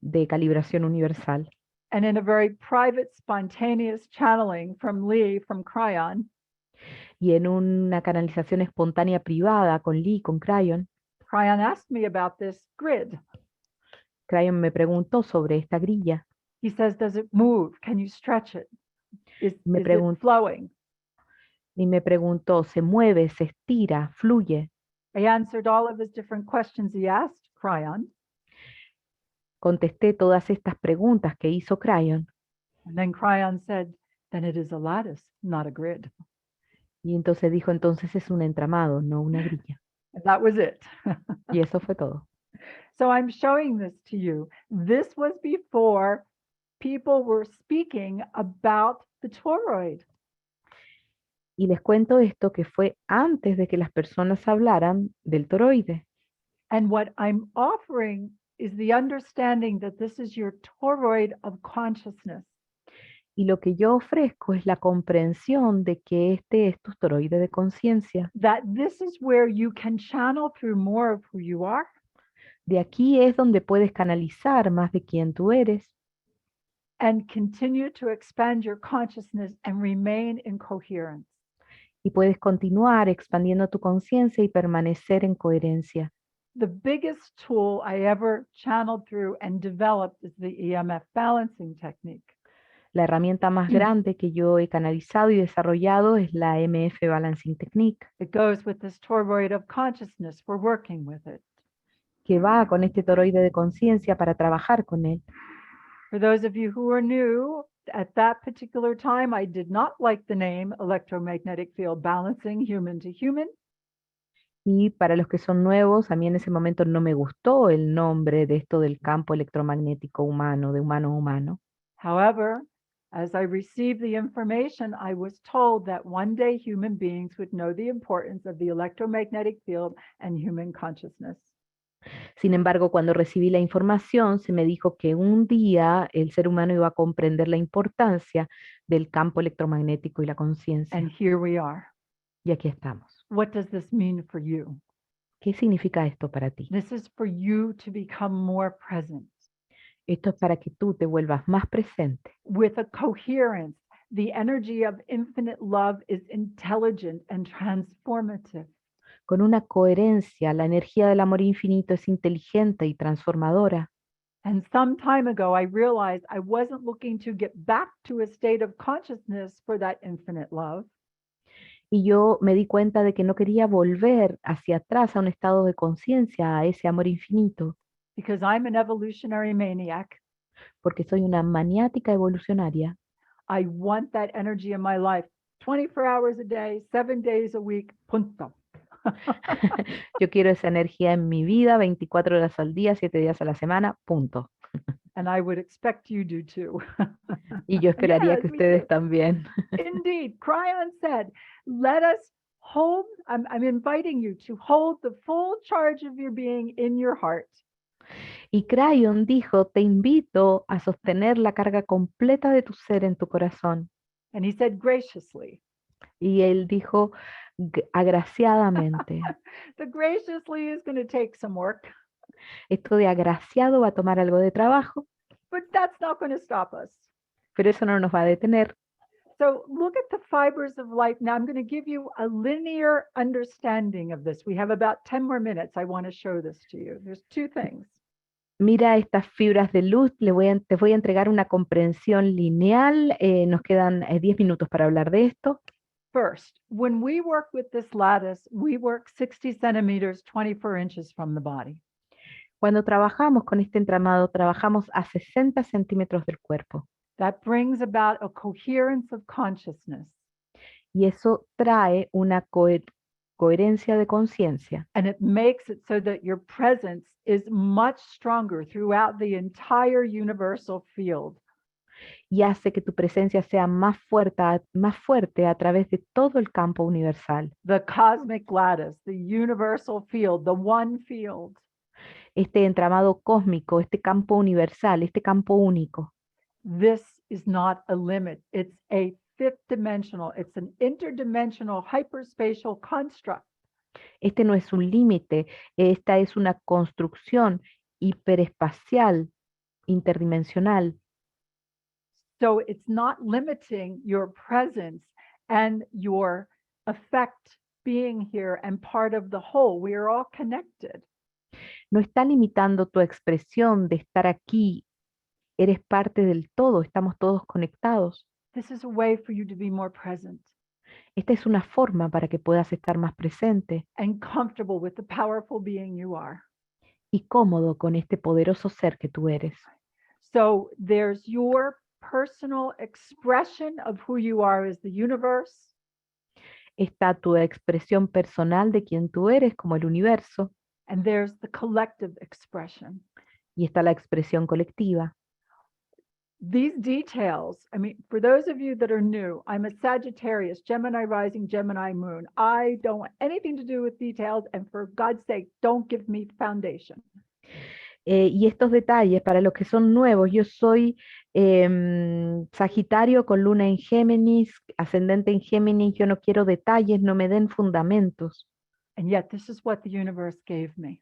B: de calibración universal.
A: And in a very private, spontaneous channeling from Lee, from Cryon,
B: Y en una canalización espontánea privada con Lee, con Cryon,
A: Cryon asked me about this grid.
B: Cryon me preguntó sobre esta grilla.
A: He says, does it move? Can you stretch it? Is
B: Me
A: it
B: preguntó,
A: flowing?
B: y me preguntó, ¿se mueve, se estira, fluye?
A: I answered all of his different questions he asked Cryon.
B: Contesté todas estas preguntas que hizo Cryon.
A: And then Cryon said, then it is a lattice, not a grid.
B: Y entonces dijo, entonces es un entramado, no una grilla.
A: And that was it.
B: Y eso fue todo.
A: So I'm showing this to you. This was before people were speaking about the toroid.
B: Y les cuento esto que fue antes de que las personas hablaran del toroide.
A: And what I'm offering is the understanding that this is your toroid of consciousness.
B: Y lo que yo ofrezco es la comprensión de que este es tu toroide de conciencia.
A: That this is where you can channel through more of who you are.
B: De aquí es donde puedes canalizar más de quién tú eres
A: And continue to expand your consciousness and remain in coherence.
B: y puedes continuar expandiendo tu conciencia y permanecer en coherencia.
A: The biggest tool I ever channeled through and developed is the EMF balancing technique.
B: La herramienta más grande que yo he canalizado y desarrollado es la MF Balancing Technique,
A: It goes with this toroid of consciousness. We're working with it.
B: que va con este toroide de conciencia para trabajar con él.
A: For those of you who are new, at that particular time, I did not like the name electromagnetic field balancing human to human.
B: Y para los que son nuevos, a mí en ese momento no me gustó el nombre de esto del campo electromagnético humano, de humano a humano.
A: However, as I received the information, I was told that one day human beings would know the importance of the electromagnetic field and human consciousness.
B: Sin embargo, cuando recibí la información, se me dijo que un día el ser humano iba a comprender la importancia del campo electromagnético y la conciencia.
A: And here we are.
B: Y aquí estamos.
A: What does this mean for you?
B: ¿Qué significa esto para ti?
A: This is for you to become more present
B: Esto es para que tú te vuelvas más presente,
A: with a coherence. The energy of infinite love is intelligent and transformative.
B: con una coherencia. La energía del amor infinito es inteligente y transformadora.
A: And some time ago, I realized I wasn't looking to get back to a state of consciousness for that infinite love.
B: Y yo me di cuenta de que no quería volver hacia atrás a un estado de conciencia, a ese amor infinito,
A: Because I'm an evolutionary maniac.
B: porque soy una maniática evolucionaria.
A: I want that energy in my life 24 hours a day, 7 days a week, punto.
B: Yo quiero esa energía en mi vida 24 horas al día, 7 días a la semana, punto.
A: And I would expect you do too.
B: Y yo esperaría
A: Yes,
B: que
A: me
B: ustedes
A: too.
B: también.
A: Indeed, Cryon said, let us hold, I'm inviting you to hold the full charge of your being in your heart.
B: Y Cryon dijo, te invito a sostener la carga completa de tu ser en tu corazón.
A: And he said graciously.
B: Y él dijo, agraciadamente.
A: The graciously is going to take some work,
B: Esto de agraciado va a tomar algo de trabajo,
A: but that's not going to stop us.
B: pero eso no nos va a detener.
A: So look at the fibers of life. Now I'm going to give you a linear understanding of this. We have about 10 more minutes. I want to show this to you. There's two things.
B: Mira estas fibras de luz, te voy a entregar una comprensión lineal. Nos quedan 10 minutos para hablar de esto.
A: First, when we work with this lattice, we work 60 centimeters, 24 inches from the body.
B: Cuando trabajamos con este entramado, trabajamos a 60 centímetros del cuerpo.
A: That brings about a coherence of consciousness.
B: Y eso trae una coherencia de conciencia.
A: And it makes it so that your presence is much stronger throughout the entire universal field.
B: Y hace que tu presencia sea más fuerte a través de todo el campo universal.
A: The cosmic lattice, the universal field, the one field.
B: Este entramado cósmico, este campo universal, este campo único.
A: This is not a limit. It's a fifth dimensional. It's an interdimensional hyperspatial construct.
B: Este no es un límite, esta es una construcción hiperespacial, interdimensional.
A: So it's not limiting your presence and your effect being here and part of the whole. We are all connected.
B: No está limitando tu expresión de estar aquí. Eres parte del todo, estamos todos conectados.
A: This is a way for you to be more present
B: Esta es una forma para que puedas estar más presente
A: and comfortable with the powerful being you are.
B: y cómodo con este poderoso ser que tú eres.
A: So there's your personal expression of who you are as the universe.
B: Está tu expresión personal de quien tú eres como el universo
A: And there's the collective expression.
B: y está la expresión colectiva.
A: These details, I mean, for those of you that are new, I'm a Sagittarius, Gemini rising, Gemini moon. I don't want anything to do with details, and for God's sake, don't give me foundation.
B: Y estos detalles, para los que son nuevos, yo soy Sagitario con luna en Géminis, ascendente en Géminis, yo no quiero detalles, no me den fundamentos.
A: And yet, this is what the universe gave me.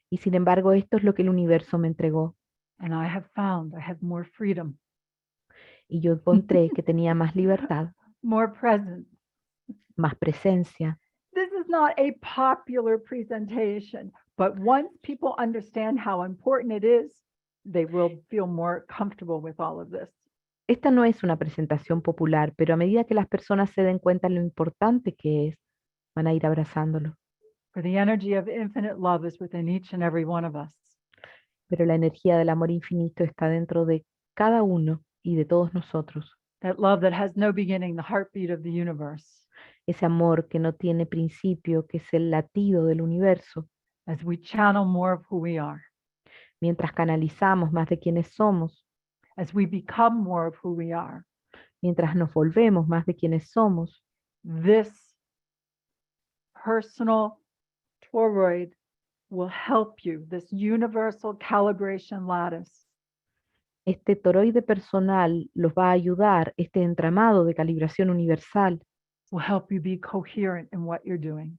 B: Y sin embargo, esto es lo que el universo me entregó.
A: And I have found I have more freedom,
B: Y yo encontré que tenía más libertad,
A: more presence.
B: más presencia.
A: This is not a popular presentation, but once people understand how important it is, they will feel more comfortable with all of this.
B: Esta no es una presentación popular, pero a medida que las personas se den cuenta de lo importante que es, van a ir abrazándolo.
A: For the energy of infinite love is within each and every one of us.
B: Pero la energía del amor infinito está dentro de cada uno y de todos nosotros.
A: That love that has no beginning, the heartbeat of the universe.
B: Ese amor que no tiene principio, que es el latido del universo.
A: As we channel more of who we are,
B: Mientras canalizamos más de quienes somos,
A: as we become more of who we are,
B: mientras nos volvemos más de quienes somos,
A: this personal toroid will help you, this universal calibration lattice,
B: este toroide personal los va a ayudar, este entramado de calibración universal
A: will help you be coherent in what you're doing.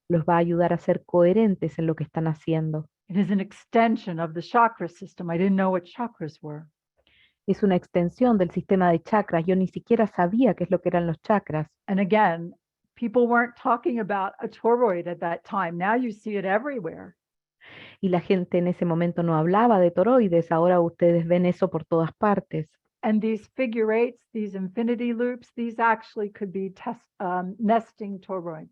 B: los va a ayudar a ser coherentes en lo que están haciendo.
A: It is an extension of the chakra system. I didn't know what chakras were.
B: Es una extensión del sistema de chakras. Yo ni siquiera sabía qué es lo que eran los chakras.
A: And again, people weren't talking about a toroid at that time. Now you see it everywhere.
B: Y la gente en ese momento no hablaba de toroides. Ahora ustedes ven eso por todas partes.
A: And these figure eights, these infinity loops, these actually could be nesting toroids.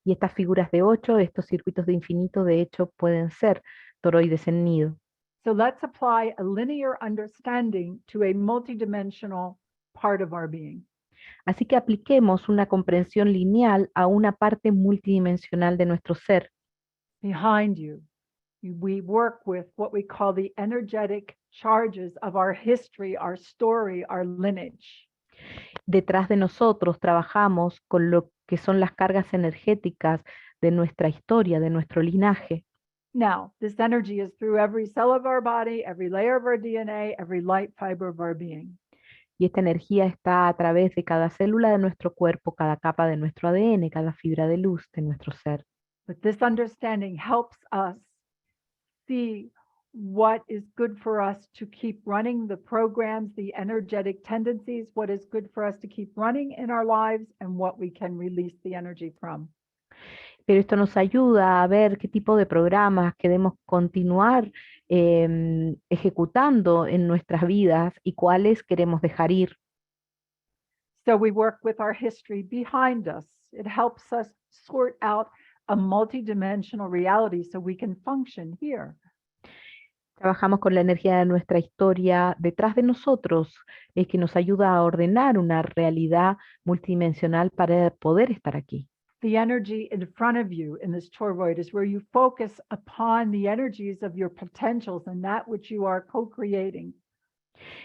B: Y estas figuras de 8, estos circuitos de infinito, de hecho, pueden ser toroides en nido.
A: So let's apply a linear understanding to a multidimensional part of our being.
B: Así que apliquemos una comprensión lineal a una parte multidimensional de nuestro ser.
A: Behind you, we work with what we call the energetic charges of our history, our story, our lineage.
B: Detrás de nosotros trabajamos con lo que son las cargas energéticas de nuestra historia, de nuestro linaje.
A: Now, this energy is through every cell of our body, every layer of our DNA, every light fiber of our being.
B: Y esta energía está a través de cada célula de nuestro cuerpo, cada capa de nuestro ADN, cada fibra de luz de nuestro ser.
A: But this understanding helps us see what is good for us to keep running the programs, the energetic tendencies, what is good for us to keep running in our lives, and what we can release the energy from.
B: Pero esto nos ayuda a ver qué tipo de programas queremos continuar ejecutando en nuestras vidas y cuáles queremos dejar ir.
A: So we work with our history behind us. It helps us sort out a multidimensional reality so we can function here.
B: Trabajamos con la energía de nuestra historia detrás de nosotros, que nos ayuda a ordenar una realidad multidimensional para poder estar aquí.
A: the energy in front of you in this toroid is where you focus upon the energies of your potentials and that which you are co-creating.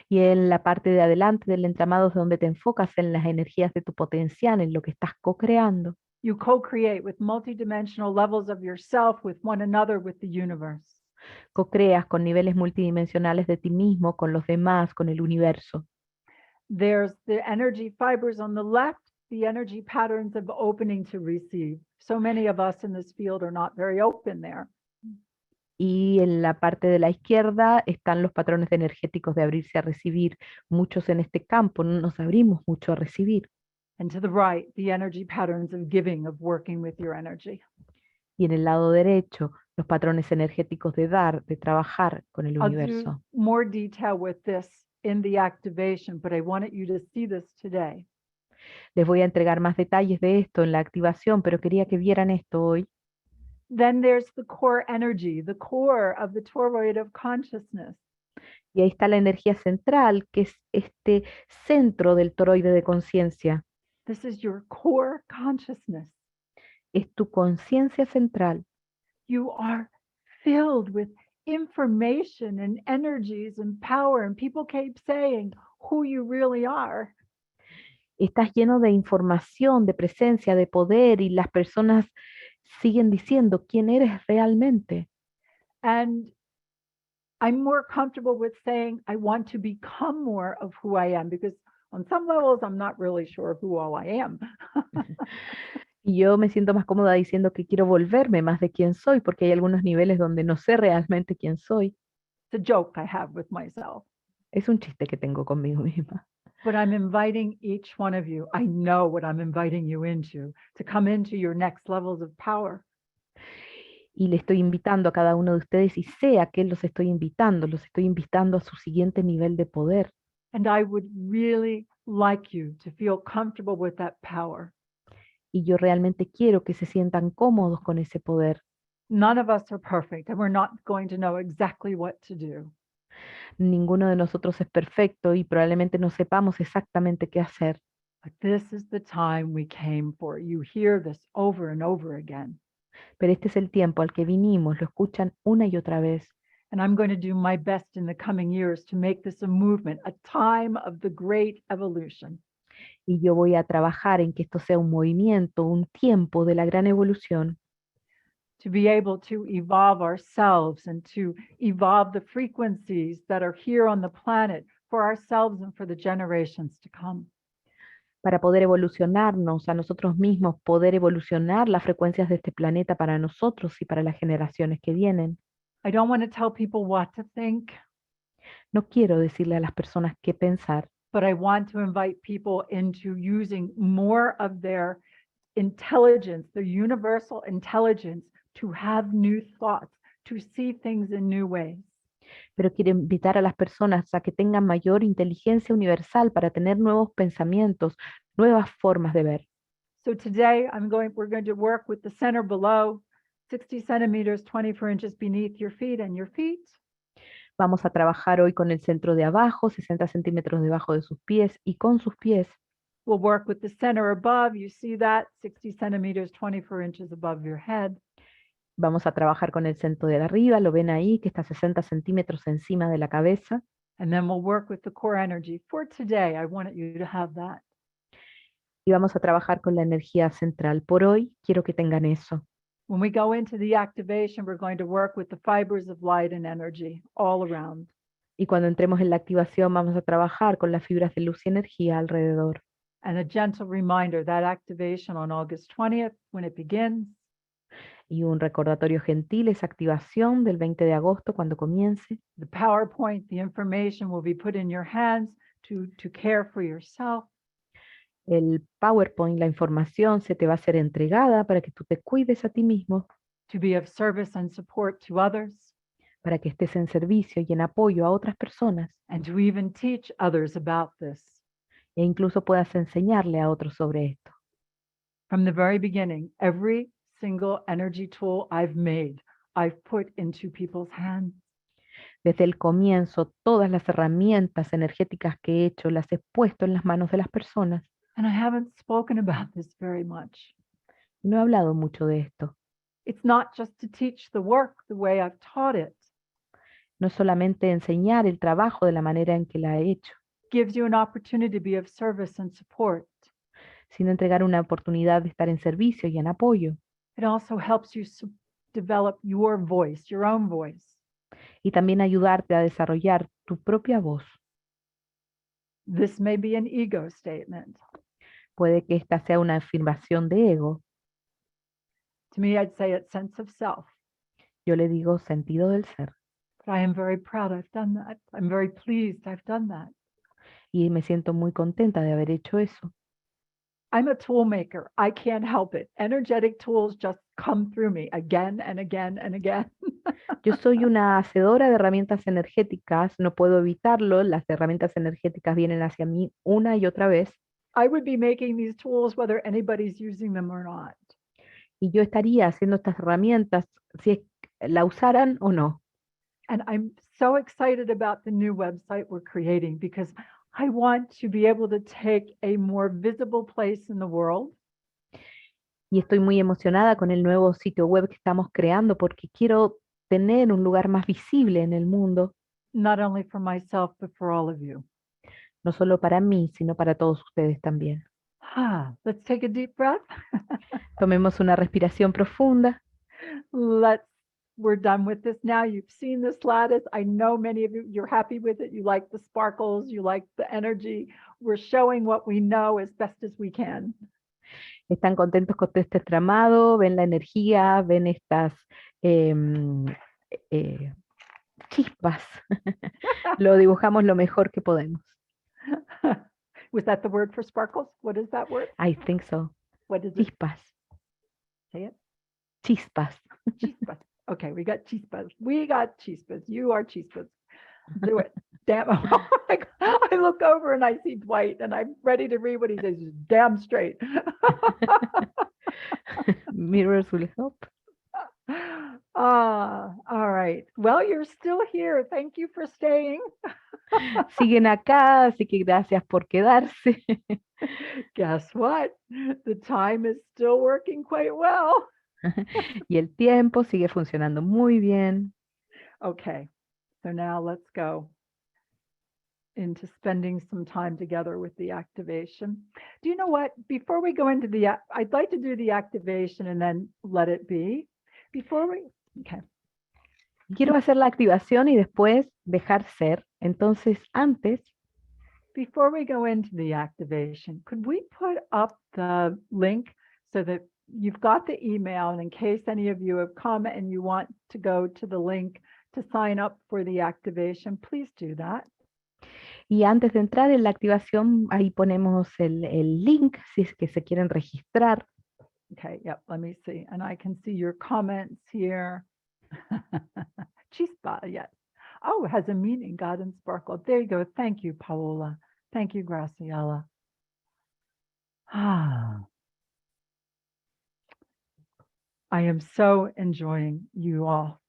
B: Y en la parte de adelante del entramado es donde te enfocas en las energías de tu potencial, en lo que estás co-creando.
A: You co-create with multidimensional levels of yourself, with one another, with the universe.
B: Co-creas con niveles multidimensionales de ti mismo, con los demás, con el universo.
A: There's the energy fibers on the left, the energy patterns of opening to receive. So many of us in this field are not very open there.
B: Y en la parte de la izquierda están los patrones energéticos de abrirse a recibir. Muchos en este campo no nos abrimos mucho a recibir.
A: And to the right, the energy patterns of giving, of working with your energy.
B: Y en el lado derecho, los patrones energéticos de dar, de trabajar con el
A: I'll do
B: universo.
A: more detail with this in the activation, but I wanted you to see this today.
B: Les voy a entregar más detalles de esto en la activación, pero quería que vieran esto hoy.
A: Then there's the core energy, the core of the toroid of consciousness.
B: Y ahí está la energía central, que es este centro del toroide de conciencia.
A: This is your core consciousness.
B: Es tu conciencia central.
A: You are filled with information and energies and power, and people keep saying who you really are.
B: Estás lleno de información, de presencia, de poder, y las personas siguen diciendo quién eres realmente.
A: And I'm more comfortable with saying I want to become more of who I am, because on some levels I'm not really sure who all I am.
B: Y yo me siento más cómoda diciendo que quiero volverme más de quién soy, porque hay algunos niveles donde no sé realmente quién soy.
A: It's a joke I have with myself.
B: Es un chiste que tengo conmigo misma.
A: But I'm inviting each one of you, I know what I'm inviting you into, to come into your next levels of power.
B: Y le estoy invitando a cada uno de ustedes, y sé a qué los estoy invitando a su siguiente nivel de poder.
A: And I would really like you to feel comfortable with that power.
B: Y yo realmente quiero que se sientan cómodos con ese poder.
A: None of us are perfect, and we're not going to know exactly what to do.
B: Ninguno de nosotros es perfecto y probablemente no sepamos exactamente qué hacer.
A: But this is the time we came for. You hear this over and over again.
B: Pero este es el tiempo al que vinimos, lo escuchan una y otra vez.
A: And I'm going to do my best in the coming years to make this a movement, a time of the great evolution.
B: Y yo voy a trabajar en que esto sea un movimiento, un tiempo de la gran evolución,
A: To be able to evolve ourselves and to evolve the frequencies that are here on the planet for ourselves and for the generations to come.
B: para poder evolucionarnos a nosotros mismos, poder evolucionar las frecuencias de este planeta para nosotros y para las generaciones que vienen.
A: I don't want to tell people what to think,
B: No quiero decirle a las personas qué pensar,
A: but I want to invite people into using more of their intelligence, their universal intelligence, to have new thoughts, to see things in new ways.
B: pero quiero invitar a las personas a que tengan mayor inteligencia universal para tener nuevos pensamientos, nuevas formas de ver.
A: So today we're going to work with the center below, 60 centimeters, 24 inches beneath your feet and your feet.
B: Vamos a trabajar hoy con el centro de abajo, 60 centímetros debajo de sus pies y con sus pies.
A: We'll work with the center above. You see that 60 centimeters, 24 inches above your head.
B: Vamos a trabajar con el centro de arriba, lo ven ahí, que está 60 centímetros encima de la cabeza.
A: And then we'll work with the core energy. For today, I wanted you to have that.
B: Y vamos a trabajar con la energía central. Por hoy, quiero que tengan eso.
A: When we go into the activation, we're going to work with the fibers of light and energy all around.
B: Y cuando entremos en la activación, vamos a trabajar con las fibras de luz y energía alrededor.
A: And a gentle reminder, that activation on August 20th, when it begins,
B: Y un recordatorio gentil, esa activación del 20 de agosto cuando comience.
A: the PowerPoint, the information will be put in your hands to care for yourself.
B: El PowerPoint, la información, se te va a ser entregada para que tú te cuides a ti mismo,
A: To be of service and support to others,
B: para que estés en servicio y en apoyo a otras personas,
A: and to even teach others about this.
B: e incluso puedas enseñarle a otros sobre esto.
A: From the very beginning, every single energy tool I've made, I've put into people's hands.
B: Desde el comienzo, todas las herramientas energéticas que he hecho las he puesto en las manos de las personas.
A: And I haven't spoken about this very much.
B: No he hablado mucho de esto.
A: It's not just to teach the work the way I've taught it.
B: No solamente enseñar el trabajo de la manera en que la he hecho,
A: Gives you an opportunity to be of service and support.
B: sino entregar una oportunidad de estar en servicio y en apoyo.
A: It also helps you develop your voice, your own voice.
B: Y también ayudarte a desarrollar tu propia voz.
A: This may be an ego statement.
B: Puede que esta sea una afirmación de ego.
A: To me, I'd say it's sense of self.
B: Yo le digo sentido del ser.
A: But I am very proud I've done that. I'm very pleased I've done that.
B: Y me siento muy contenta de haber hecho eso.
A: I'm a tool maker. I can't help it. Energetic tools just come through me again and again and again.
B: Yo soy una hacedora de herramientas energéticas, no puedo evitarlo, las herramientas energéticas vienen hacia mí una y otra vez.
A: I would be making these tools whether anybody's using them or not.
B: Y yo estaría haciendo estas herramientas si la usaran o no.
A: And I'm so excited about the new website we're creating because I want to be able to take a more visible place in the world.
B: Y estoy muy emocionada con el nuevo sitio web que estamos creando porque quiero tener un lugar más visible en el mundo,
A: Not only for myself, but for all of you.
B: no solo para mí, sino para todos ustedes también.
A: Let's take a deep breath.
B: Tomemos una respiración profunda.
A: We're done with this now. You've seen this lattice. I know many of you, you're happy with it. You like the sparkles, you like the energy. We're showing what we know as best as we can.
B: Están contentos con todo este tramado, ven la energía, ven estas chispas. Lo dibujamos lo mejor que podemos.
A: Was that the word for sparkles? What is that word?
B: I think so.
A: What is it?
B: Chispas.
A: Say it.
B: Chispas.
A: Chispas. Okay, we got chispas. We got chispas. You are chispas. Do it. Damn. Oh my God. I look over and I see Dwight and I'm ready to read what he says. Damn straight.
B: Mirrors will help.
A: All right. Well, you're still here. Thank you for staying.
B: Siguen acá, así que gracias por quedarse.
A: Guess what? The time is still working quite well.
B: Y el tiempo sigue funcionando muy bien.
A: Okay. So now let's go into spending some time together with the activation. Do you know what? Before we go into I'd like to do the activation and then let it be. Okay.
B: Quiero hacer la activación y después dejar ser. Entonces, antes,
A: Before we go into the activation, could we put up the link so that you've got the email, and in case any of you have come and you want to go to the link to sign up for the activation, please do that.
B: y antes de entrar en la activación, ahí ponemos el link si es que se quieren registrar.
A: Okay, yep, let me see. And I can see your comments here. Chispa, yes. Oh, it has a meaning, God and sparkle. There you go. Thank you, Paola. Thank you, Graciela. I am so enjoying you all.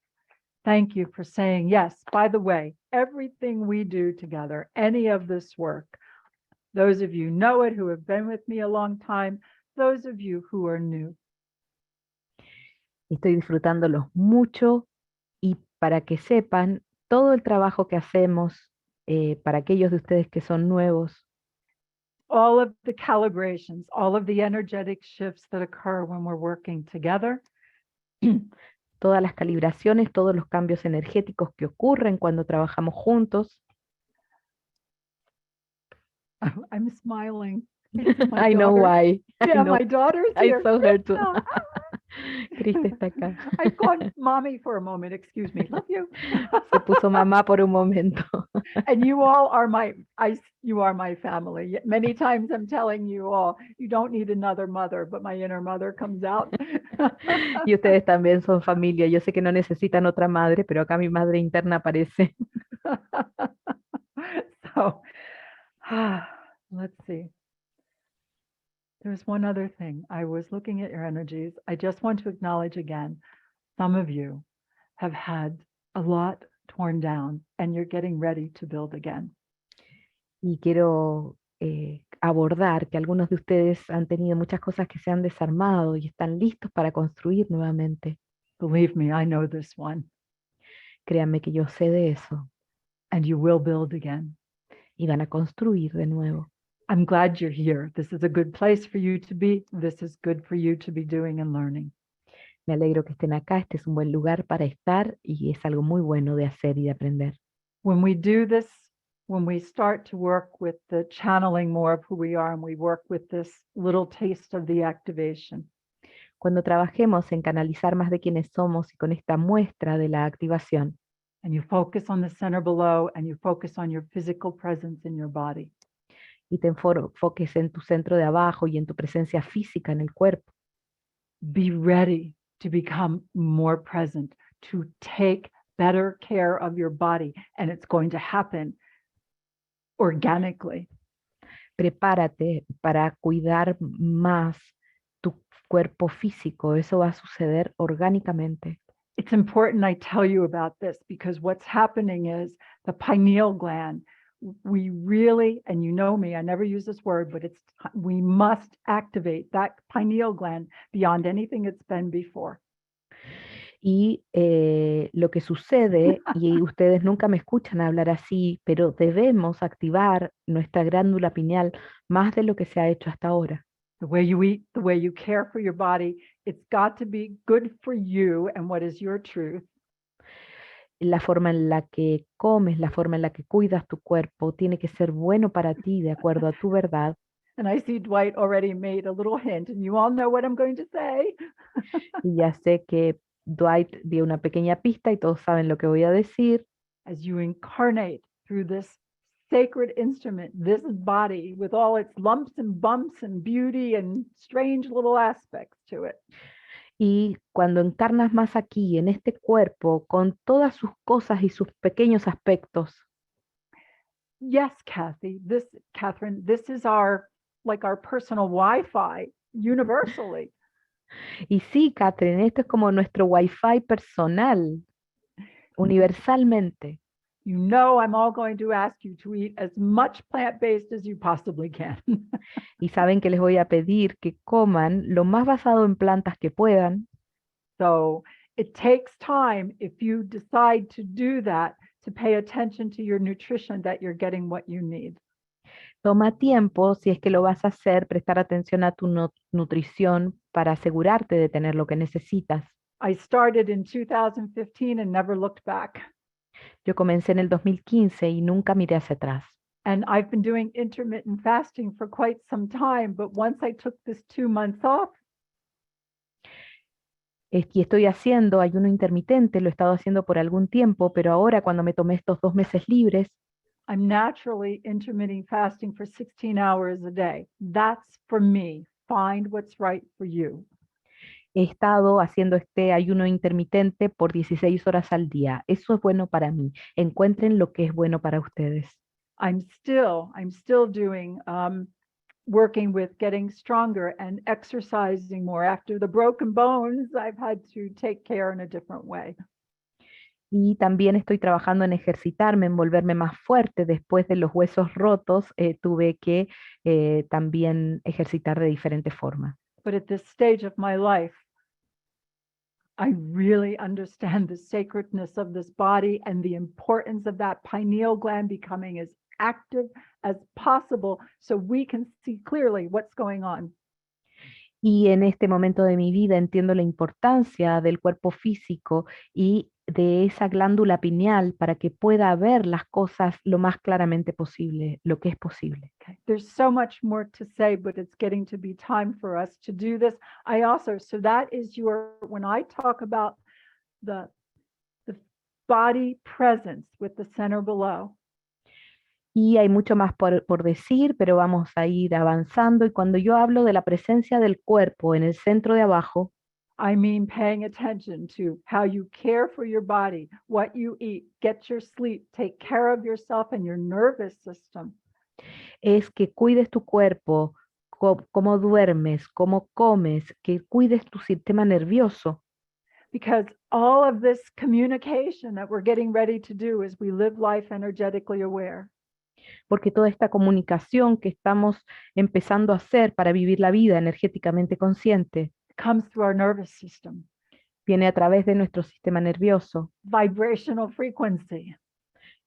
A: Thank you for saying yes. By the way, everything we do together, any of this work, those of you know it who have been with me a long time, those of you who are new.
B: Estoy disfrutándolos mucho y para que sepan todo el trabajo que hacemos para aquellos de ustedes que son nuevos,
A: All of the calibrations, all of the energetic shifts that occur when we're working together.
B: todas las calibraciones, todos los cambios energéticos que ocurren cuando trabajamos juntos.
A: I'm smiling.
B: I know why.
A: Yeah,
B: I know.
A: my daughter's
B: I
A: here.
B: saw her too.
A: Krishna.
B: Krista está acá.
A: I called mommy for a moment. Excuse me. Love you.
B: Se puso mamá por un momento.
A: And you all are you are my family. Many times I'm telling you all, you don't need another mother, but my inner mother comes out.
B: Y ustedes también son familia. Yo sé que no necesitan otra madre, pero acá mi madre interna aparece.
A: So, let's see. There's one other thing. I was looking at your energies. I just want to acknowledge again, some of you have had a lot torn down and you're getting ready to build again.
B: Y quiero abordar que algunos de ustedes han tenido muchas cosas que se han desarmado y están listos para construir nuevamente.
A: Believe me, I know this one.
B: Créanme que yo sé de eso
A: And you will build again.
B: y van a construir de nuevo.
A: I'm glad you're here. This is a good place for you to be. This is good for you to be doing and learning.
B: Me alegro que estén acá, este es un buen lugar para estar y es algo muy bueno de hacer y de aprender.
A: When we do this, when we start to work with the channeling more of who we are and we work with this little taste of the activation,
B: Cuando trabajemos en canalizar más de quienes somos y con esta muestra de la activación,
A: and you focus on the center below and you focus on your physical presence in your body,
B: y te enfoques en tu centro de abajo y en tu presencia física en el cuerpo,
A: be ready to become more present, to take better care of your body, and it's going to happen organically.
B: prepárate para cuidar más tu cuerpo físico. Eso va a suceder orgánicamente.
A: It's important I tell you about this because what's happening is the pineal gland, we really, and you know me, I never use this word, but we must activate that pineal gland beyond anything it's been before.
B: Y lo que sucede, y ustedes nunca me escuchan hablar así, pero debemos activar nuestra glándula pineal más de lo que se ha hecho hasta ahora.
A: The way you eat, the way you care for your body, it's got to be good for you and what is your truth.
B: La forma en la que comes, la forma en la que cuidas tu cuerpo, tiene que ser bueno para ti, de acuerdo a tu verdad.
A: And I see Dwight already made a little hint, and you all know what I'm going to say.
B: Y ya sé que Dwight dio una pequeña pista y todos saben lo que voy a decir.
A: As you incarnate through this sacred instrument, this body with all its lumps and bumps and beauty and strange little aspects to it.
B: Y cuando encarnas más aquí, en este cuerpo, con todas sus cosas y sus pequeños aspectos.
A: Yes, Catherine, this is our personal Wi-Fi universally.
B: Y sí, Catherine, esto es como nuestro Wi-Fi personal, universalmente.
A: You know I'm all going to ask you to eat as much plant-based as you possibly can.
B: Y saben que les voy a pedir que coman lo más basado en plantas que puedan.
A: So it takes time if you decide to do that, to pay attention to your nutrition, that you're getting what you need.
B: Toma tiempo, si es que lo vas a hacer, prestar atención a tu nutrición para asegurarte de tener lo que necesitas.
A: I started in 2015 and never looked back.
B: Yo comencé en el 2015 y nunca miré hacia atrás.
A: And I've been doing intermittent fasting for quite some time, but once I took this 2 months off,
B: Y estoy haciendo ayuno intermitente, lo he estado haciendo por algún tiempo, pero ahora cuando me tomé estos 2 meses libres,
A: I'm naturally intermittent fasting for 16 hours a day. That's for me. Find what's right for you.
B: he estado haciendo este ayuno intermitente por 16 horas al día. Eso es bueno para mí. Encuentren lo que es bueno para ustedes.
A: I'm still doing working with getting stronger and exercising more. After the broken bones, I've had to take care in a different way.
B: Y también estoy trabajando en ejercitarme, en volverme más fuerte. Después de los huesos rotos, tuve que también ejercitar de diferentes formas.
A: But at this stage of my life, I really understand the sacredness of this body and the importance of that pineal gland becoming as active as possible so we can see clearly what's going on.
B: Y en este momento de mi vida entiendo la importancia del cuerpo físico y de esa glándula pineal para que pueda ver las cosas lo más claramente posible, lo que es posible.
A: Okay. There's so much more to say, but it's getting to be time for us to do this. So that is when I talk about the body presence with the center below.
B: Y hay mucho más por decir, pero vamos a ir avanzando. Y cuando yo hablo de la presencia del cuerpo en el centro de abajo,
A: I mean paying attention to how you care for your body, what you eat, get your sleep, take care of yourself and your nervous system.
B: es que cuides tu cuerpo, cómo duermes, cómo comes, que cuides tu sistema nervioso.
A: Because all of this communication that we're getting ready to do as we live life energetically aware.
B: porque toda esta comunicación que estamos empezando a hacer para vivir la vida energéticamente consciente
A: comes through our nervous system,
B: viene a través de nuestro sistema nervioso,
A: vibrational frequency.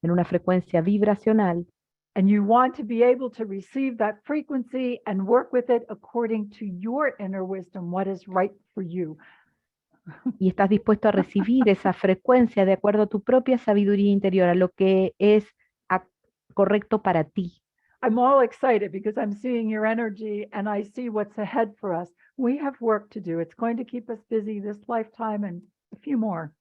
B: en una frecuencia vibracional,
A: And you want to be able to receive that frequency and work with it according to your inner wisdom, what is right for you.
B: y estás dispuesto a recibir esa frecuencia de acuerdo a tu propia sabiduría interior, a lo que es correcto para ti.
A: I'm all excited because I'm seeing your energy and I see what's ahead for us. We have work to do. It's going to keep us busy this lifetime and a few more.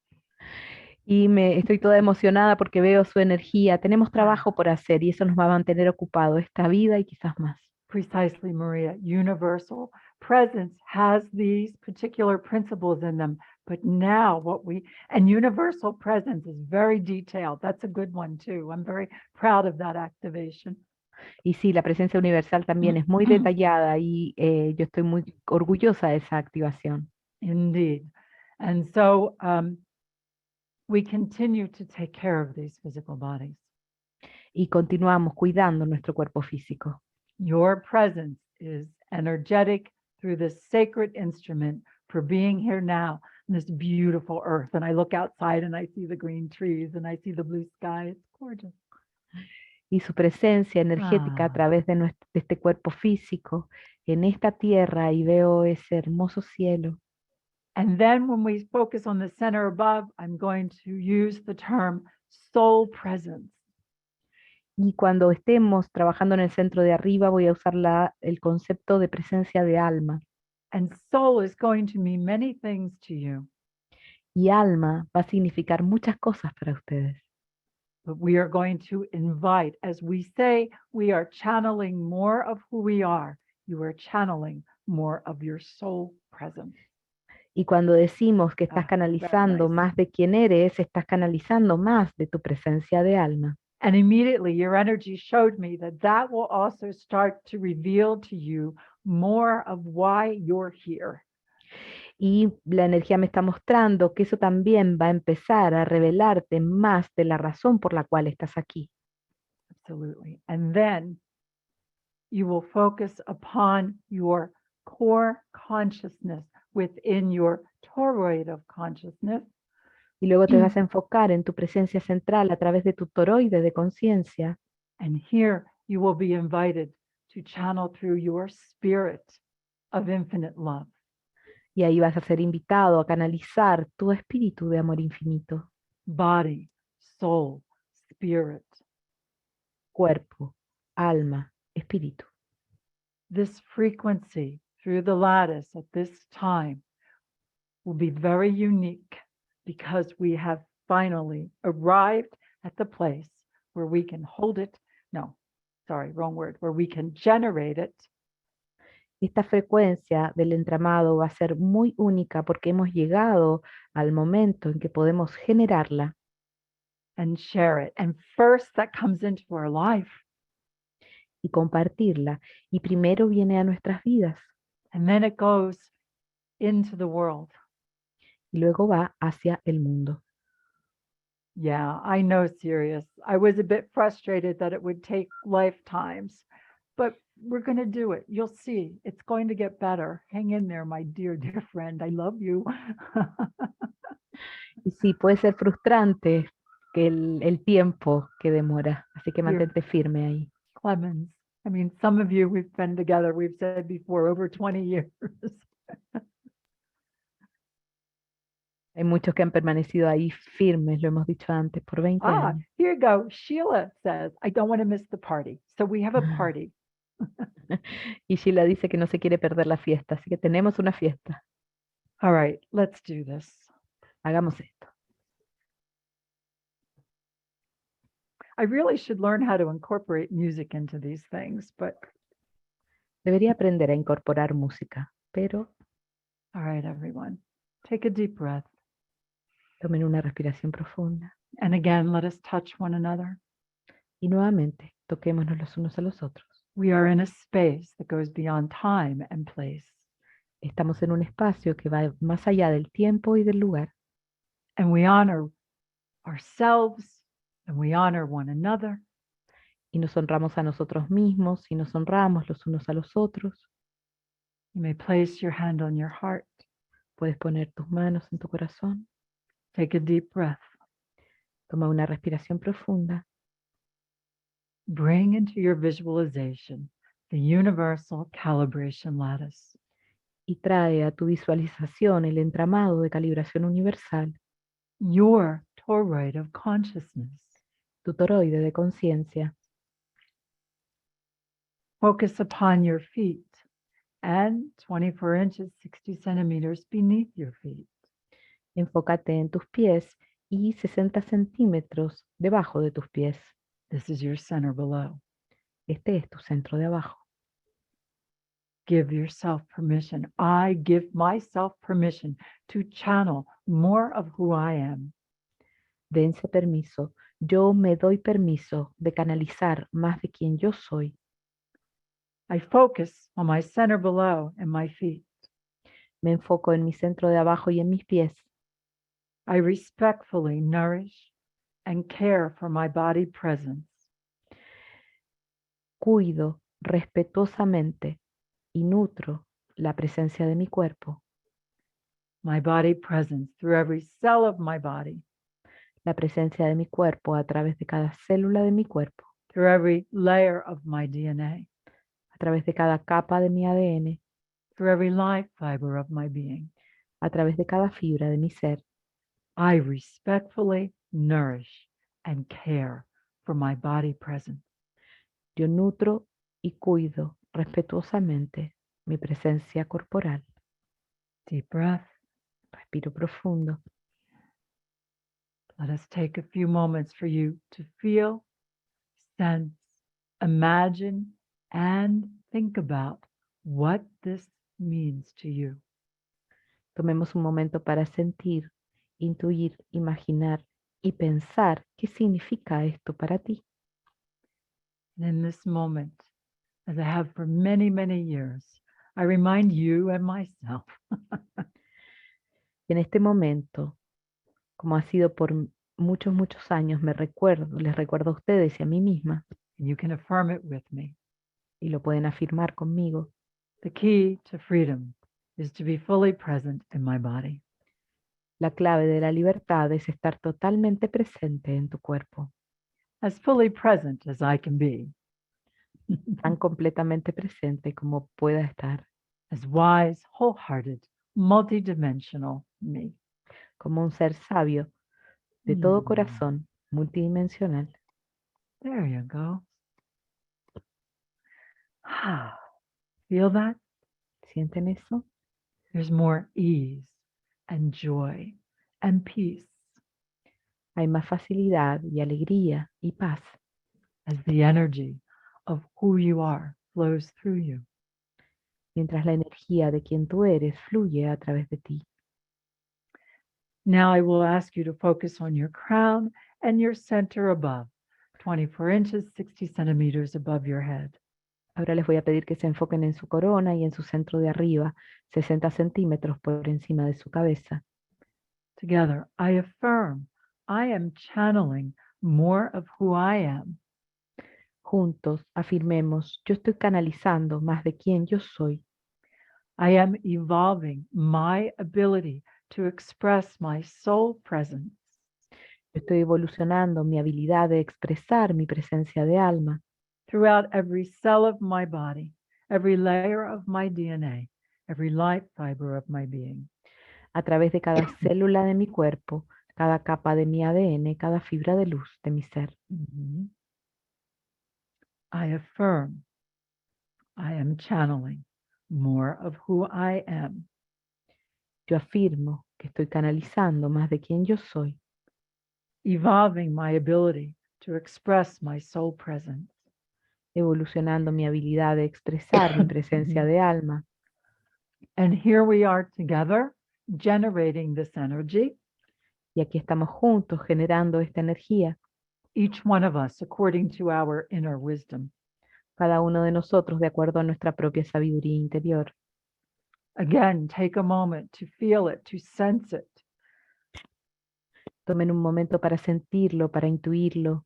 B: Y estoy toda emocionada porque veo su energía. Tenemos trabajo por hacer y eso nos va a mantener ocupado esta vida y quizás más.
A: Precisely, Maria. Universal presence has these particular principles in them. But now and universal presence is very detailed. That's a good one too. I'm very proud of that activation.
B: Y sí, la presencia universal también es muy detallada y yo estoy muy orgullosa de esa activación.
A: Indeed. And so we continue to take care of these physical bodies.
B: Y continuamos cuidando nuestro cuerpo físico.
A: Your presence is energetic through this sacred instrument for being here now on this beautiful earth. And I look outside and I see the green trees and I see the blue sky. It's gorgeous.
B: Y su presencia energética a través de este cuerpo físico en esta tierra y veo ese hermoso cielo.
A: And then when we focus on the center above, I'm going to use the term soul presence.
B: Y cuando estemos trabajando en el centro de arriba voy a usar el concepto de presencia de alma.
A: And soul is going to mean many things to you.
B: Y alma va a significar muchas cosas para ustedes.
A: But we are going to invite, as we say, we are channeling more of who we are. You are channeling more of your soul presence.
B: Y cuando decimos que estás
A: Ah,
B: canalizando
A: very nice.
B: más de quién eres, estás canalizando más de tu presencia de alma.
A: And immediately your energy showed me that will also start to reveal to you more of why you're here.
B: Y la energía me está mostrando que eso también va a empezar a revelarte más de la razón por la cual estás aquí.
A: Absolutely. And then you will focus upon your core consciousness within your toroid of consciousness.
B: Y luego te vas a enfocar en tu presencia central a través de tu toroide de conciencia.
A: And here you will be invited to channel through your spirit of infinite love.
B: Y ahí vas a ser invitado a canalizar tu espíritu de amor infinito.
A: Body, soul, spirit.
B: Cuerpo, alma, espíritu.
A: This frequency through the lattice at this time will be very unique because we have finally arrived at the place where we can hold it. No, sorry, wrong word, where we can generate it.
B: Esta frecuencia del entramado va a ser muy única porque hemos llegado al momento en que podemos generarla.
A: And share it. And first that comes into our life.
B: Y compartirla. Y primero viene a nuestras vidas.
A: And then it goes into the world.
B: Y luego va hacia el mundo.
A: Yeah, I know, Sirius. I was a bit frustrated that it would take lifetimes, but we're going to do it. You'll see. It's going to get better. Hang in there, my dear, dear friend. I love you.
B: Y sí, puede ser frustrante que el tiempo que demora. Así que mantente firme ahí.
A: Clemens. I mean, some of you, we've been together, we've said before, over 20 years.
B: Hay muchos que han permanecido ahí firmes, lo hemos dicho antes, por 20 años.
A: Here you go. Sheila says, I don't want to miss the party. So we have a party.
B: Y Sheila dice que no se quiere perder la fiesta, así que tenemos una fiesta.
A: All right, let's do this.
B: Hagamos esto.
A: I really should learn how to incorporate music into these things, but.
B: Debería aprender a incorporar música, pero.
A: All right, everyone. Take a deep breath.
B: Tomen una respiración profunda.
A: And again, let us touch one another.
B: Y nuevamente, toquémonos los unos a los otros.
A: We are in a space that goes beyond time and place.
B: Estamos en un espacio que va más allá del tiempo y del lugar.
A: And we honor ourselves and we honor one another.
B: y nos honramos a nosotros mismos y nos honramos los unos a los otros.
A: You may place your hand on your heart.
B: Puedes poner tus manos en tu corazón.
A: Take a deep breath.
B: Toma una respiración profunda.
A: Bring into your visualization the universal calibration lattice.
B: Y trae a tu visualización el entramado de calibración universal,
A: Your toroid of consciousness.
B: tu toroide de conciencia.
A: Focus upon your feet and 24 inches, 60 centimeters beneath your feet.
B: Enfócate en tus pies y 60 centímetros debajo de tus pies.
A: This is your center below.
B: Este es tu centro de abajo.
A: Give yourself permission. I give myself permission to channel more of who I am.
B: Dense permiso. Yo me doy permiso de canalizar más de quien yo soy.
A: I focus on my center below and my feet.
B: Me enfoco en mi centro de abajo y en mis pies.
A: I respectfully nourish and care for my body presence.
B: Cuido respetuosamente y nutro la presencia de mi cuerpo.
A: My body presence through every cell of my body,
B: La presencia de mi cuerpo a través de cada célula de mi cuerpo,
A: through every layer of my DNA,
B: a través de cada capa de mi ADN,
A: through every life fiber of my being.
B: a través de cada fibra de mi ser.
A: I respectfully nourish and care for my body presence.
B: Yo nutro y cuido respetuosamente mi presencia corporal.
A: Deep breath.
B: Respiro profundo.
A: Let us take a few moments for you to feel, sense, imagine, and think about what this means to you.
B: Tomemos un momento para sentir, intuir, imaginar y pensar qué significa esto para ti.
A: And in this moment, as I have for many, many years, I remind you and myself
B: En este momento, como ha sido por muchos, muchos años, les recuerdo a ustedes y a mí misma,
A: and you can affirm it with me.
B: y lo pueden afirmar conmigo.
A: The key to freedom is to be fully present in my body.
B: La clave de la libertad es estar totalmente presente en tu cuerpo,
A: As fully present as I can be,
B: tan completamente presente como pueda estar,
A: as wise, wholehearted, multidimensional me.
B: como un ser sabio, de todo
A: Mm.
B: corazón, multidimensional.
A: There you go. Feel that?
B: ¿Sienten eso?
A: There's more ease and joy and peace
B: Hay más facilidad y alegría y paz
A: as the energy of who you are flows through you.
B: mientras la energía de quien tú eres fluye a través de ti.
A: Now I will ask you to focus on your crown and your center above, 24 inches, 60 centimeters above your head.
B: Ahora les voy a pedir que se enfoquen en su corona y en su centro de arriba, 60 centímetros por encima de su cabeza.
A: Together, I affirm I am channeling more of who I am.
B: Juntos afirmemos, yo estoy canalizando más de quien yo soy.
A: I am evolving my ability to express my soul presence.
B: Yo estoy evolucionando mi habilidad de expresar mi presencia de alma
A: Throughout every cell of my body, every layer of my DNA, every life fiber of my being.
B: a través de cada célula de mi cuerpo, cada capa de mi ADN, cada fibra de luz de mi ser.
A: I affirm I am channeling more of who I am.
B: Yo afirmo que estoy canalizando más de quien yo soy,
A: Evolving my ability to express my soul presence.
B: evolucionando mi habilidad de expresar mi presencia de alma.
A: And here we are together, generating this energy,
B: Y aquí estamos juntos generando esta energía,
A: each one of us according to our inner wisdom.
B: cada uno de nosotros de acuerdo a nuestra propia sabiduría interior.
A: Again, take a moment to feel it, to sense it.
B: Tomen un momento para sentirlo, para intuirlo.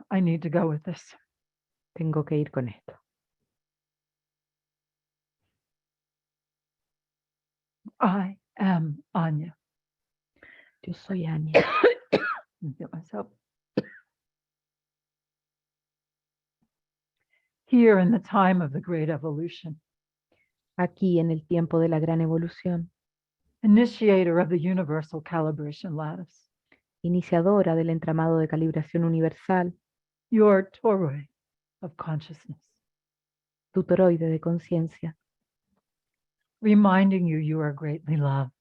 A: I need to go with this.
B: Tengo que ir con esto.
A: I am Anya.
B: Yo soy Anya.
A: Get myself here in the time of the great evolution,
B: Aquí en el tiempo de la gran evolución,
A: initiator of the universal calibration lattice,
B: iniciadora del entramado de calibración universal,
A: your toroi of consciousness,
B: tu toroide de conciencia,
A: reminding you you are greatly loved,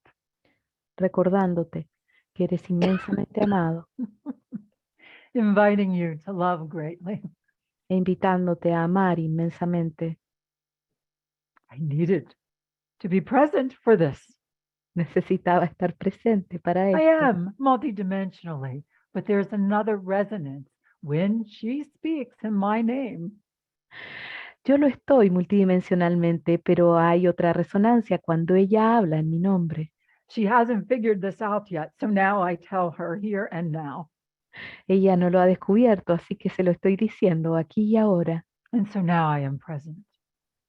B: recordándote que eres inmensamente amado
A: inviting you to love greatly.
B: e invitándote a amar inmensamente.
A: I needed to be present for this.
B: Necesitaba estar presente para
A: I
B: esto.
A: am multidimensionally, but there's another resonance when she speaks in my name.
B: Yo lo estoy multidimensionalmente, pero hay otra resonancia cuando ella habla en mi nombre.
A: She hasn't figured this out yet, so now I tell her here and now.
B: Ella no lo ha descubierto, así que se lo estoy diciendo aquí y ahora.
A: And so now I am present.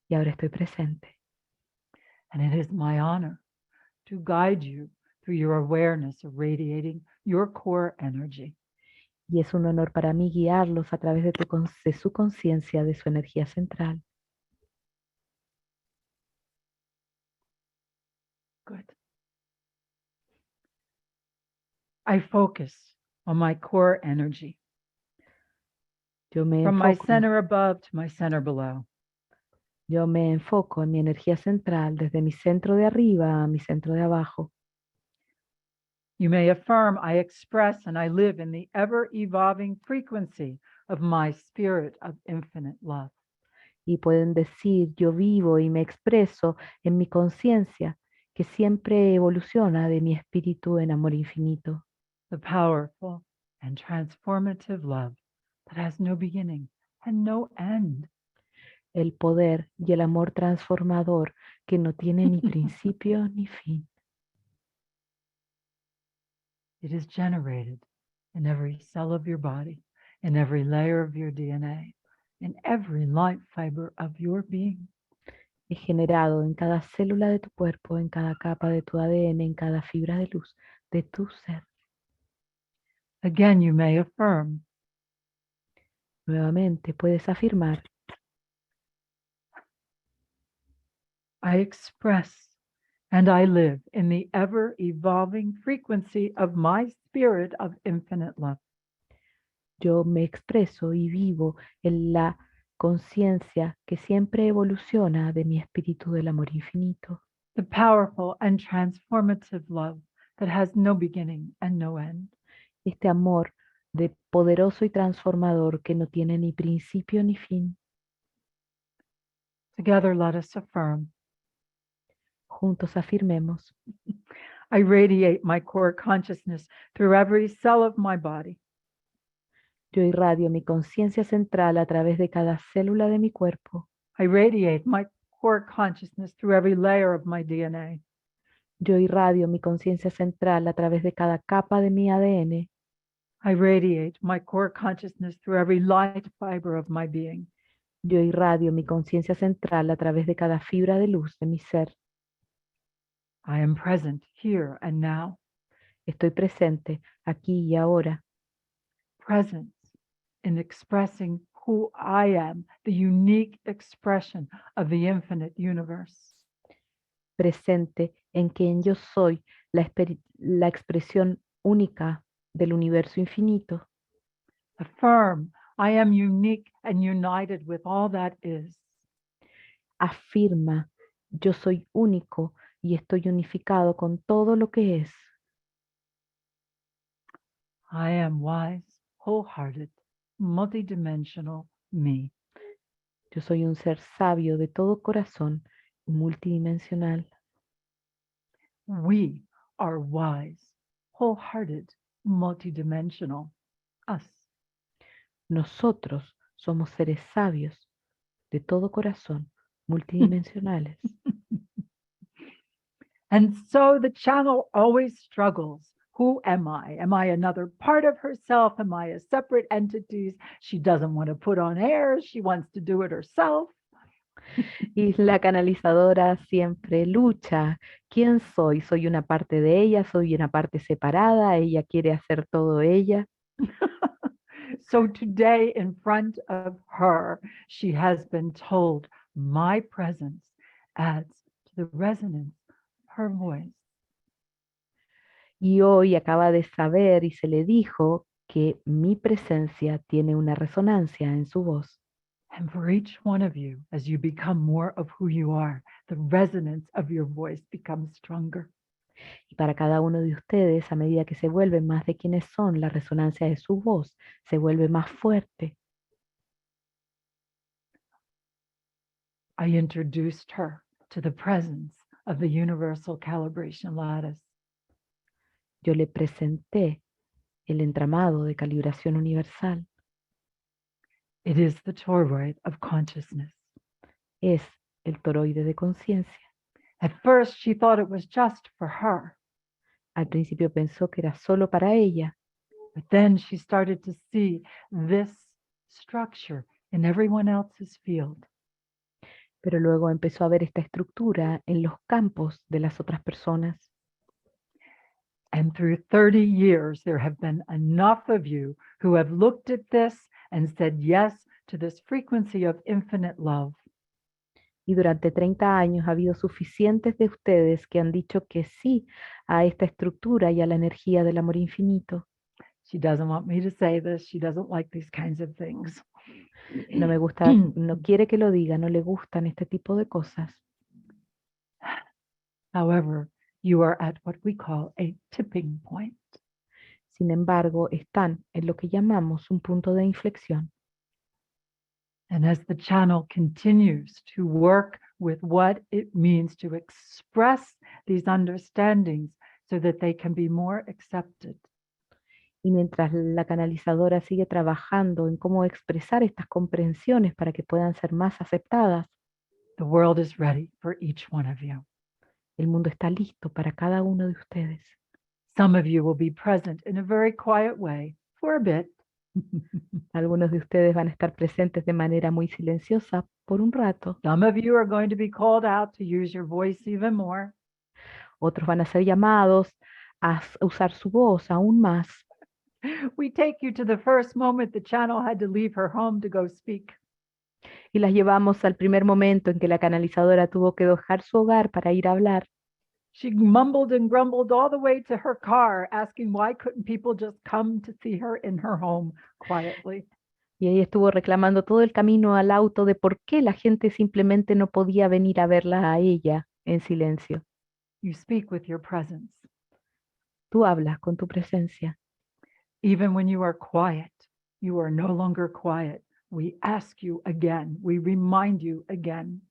B: Y ahora estoy presente.
A: And it is my honor to guide you through your awareness of radiating your core energy.
B: Y es un honor para mí guiarlos a través de su conciencia, de su energía central.
A: Good. I focus on my core energy,
B: Yo me
A: from my
B: enfoco,
A: center above to my center below.
B: yo me enfoco en mi energía central, desde mi centro de arriba a mi centro de abajo.
A: You may affirm, I express and I live in the ever-evolving frequency of my spirit of infinite love.
B: Y pueden decir, yo vivo y me expreso en mi conciencia, que siempre evoluciona de mi espíritu en amor infinito.
A: The powerful and transformative love that has no beginning and no end.
B: El poder y el amor transformador que no tiene ni principio ni fin.
A: It is generated in every cell of your body, in every layer of your DNA, in every life fiber of your being.
B: Es generado en cada célula de tu cuerpo, en cada capa de tu ADN, en cada fibra de luz de tu ser.
A: Again, you may affirm,
B: Nuevamente puedes afirmar,
A: I express and I live in the ever-evolving frequency of my spirit of infinite love.
B: yo me expreso y vivo en la conciencia que siempre evoluciona de mi espíritu del amor infinito.
A: The powerful and transformative love that has no beginning and no end.
B: Este amor de poderoso y transformador que no tiene ni principio ni fin.
A: Together, let us affirm,
B: Juntos afirmemos,
A: I radiate my core consciousness through every cell of my body.
B: yo irradio mi conciencia central a través de cada célula de mi cuerpo.
A: I radiate my core consciousness through every layer of my DNA.
B: Yo irradio mi conciencia central a través de cada capa de mi ADN.
A: I radiate my core consciousness through every light fiber of my being.
B: Yo irradio mi conciencia central a través de cada fibra de luz de mi ser.
A: I am present here and now.
B: Estoy presente aquí y ahora.
A: Presence in expressing who I am, the unique expression of the infinite universe.
B: Presente en quien yo soy, la expresión única del universo infinito.
A: Affirm, I am unique and united with all that is.
B: Afirma, yo soy único y estoy unificado con todo lo que es.
A: I am wise, wholehearted, multidimensional me.
B: Yo soy un ser sabio de todo corazón y multidimensional.
A: We are wise, wholehearted, multidimensional us.
B: Nosotros somos seres sabios de todo corazón, multidimensionales.
A: And so the channel always struggles Who am I? Am I another part of herself? Am I a separate entity? She doesn't want to put on airs. She wants to do it herself.
B: Y la canalizadora siempre lucha. ¿Quién soy? ¿Soy una parte de ella? ¿Soy una parte separada? ¿Ella quiere hacer todo ella?
A: So today, in front of her, she has been told, my presence adds to the resonance of her voice.
B: Y hoy acaba de saber y se le dijo que mi presencia tiene una resonancia en su voz.
A: And for each one of you, as you become more of who you are, the resonance of your voice becomes stronger.
B: Y para cada uno de ustedes, a medida que se vuelven más de quienes son, la resonancia de su voz se vuelve más fuerte.
A: I introduced her to the presence of the universal calibration lattice.
B: Yo le presenté el entramado de calibración universal.
A: It is the toroid of consciousness.
B: Es el toroide de conciencia.
A: At first, she thought it was just for her,
B: Al principio pensó que era solo para ella,
A: but then she started to see this structure in everyone else's field.
B: pero luego empezó a ver esta estructura en los campos de las otras personas.
A: And through 30 years, there have been enough of you who have looked at this and said yes to this frequency of infinite love.
B: Y durante 30 años ha habido suficientes de ustedes que han dicho que sí a esta estructura y a la energía del amor infinito.
A: She doesn't want me to say this. She doesn't like these kinds of things.
B: No me gusta, no quiere que lo diga, no le gustan este tipo de cosas.
A: However, you are at what we call a tipping point.
B: Sin embargo, están en lo que llamamos un punto de inflexión.
A: And as the channel continues to work with what it means to express these understandings so that they can be more accepted,
B: Y mientras la canalizadora sigue trabajando en cómo expresar estas comprensiones para que puedan ser más aceptadas,
A: the world is ready for each one of you.
B: el mundo está listo para cada uno de ustedes.
A: Some of you will be present in a very quiet way for a bit.
B: Algunos de ustedes van a estar presentes de manera muy silenciosa por un rato.
A: Some of you are going to be called out to use your voice even more.
B: Otros van a ser llamados a usar su voz aún más.
A: We take you to the first moment the channel had to leave her home to go speak.
B: Y las llevamos al primer momento en que la canalizadora tuvo que dejar su hogar para ir a hablar.
A: She mumbled and grumbled all the way to her car, asking why couldn't people just come to see her in her home quietly.
B: Y ella estuvo reclamando todo el camino al auto de por qué la gente simplemente no podía venir a verla a ella en silencio.
A: You speak with your presence.
B: Tú hablas con tu presencia.
A: Even when you are quiet, you are no longer quiet. We ask you again. We remind you again.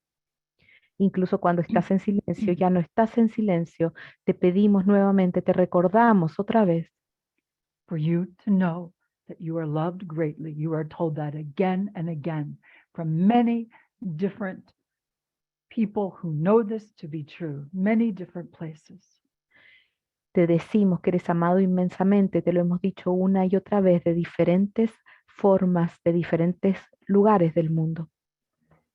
B: Incluso cuando estás en silencio, ya no estás en silencio. Te pedimos nuevamente, te recordamos otra vez.
A: For you to know that you are loved greatly. You are told that again and again from many different people who know this to be true, many different places.
B: Te decimos que eres amado inmensamente, te lo hemos dicho una y otra vez de diferentes formas, de diferentes lugares del mundo.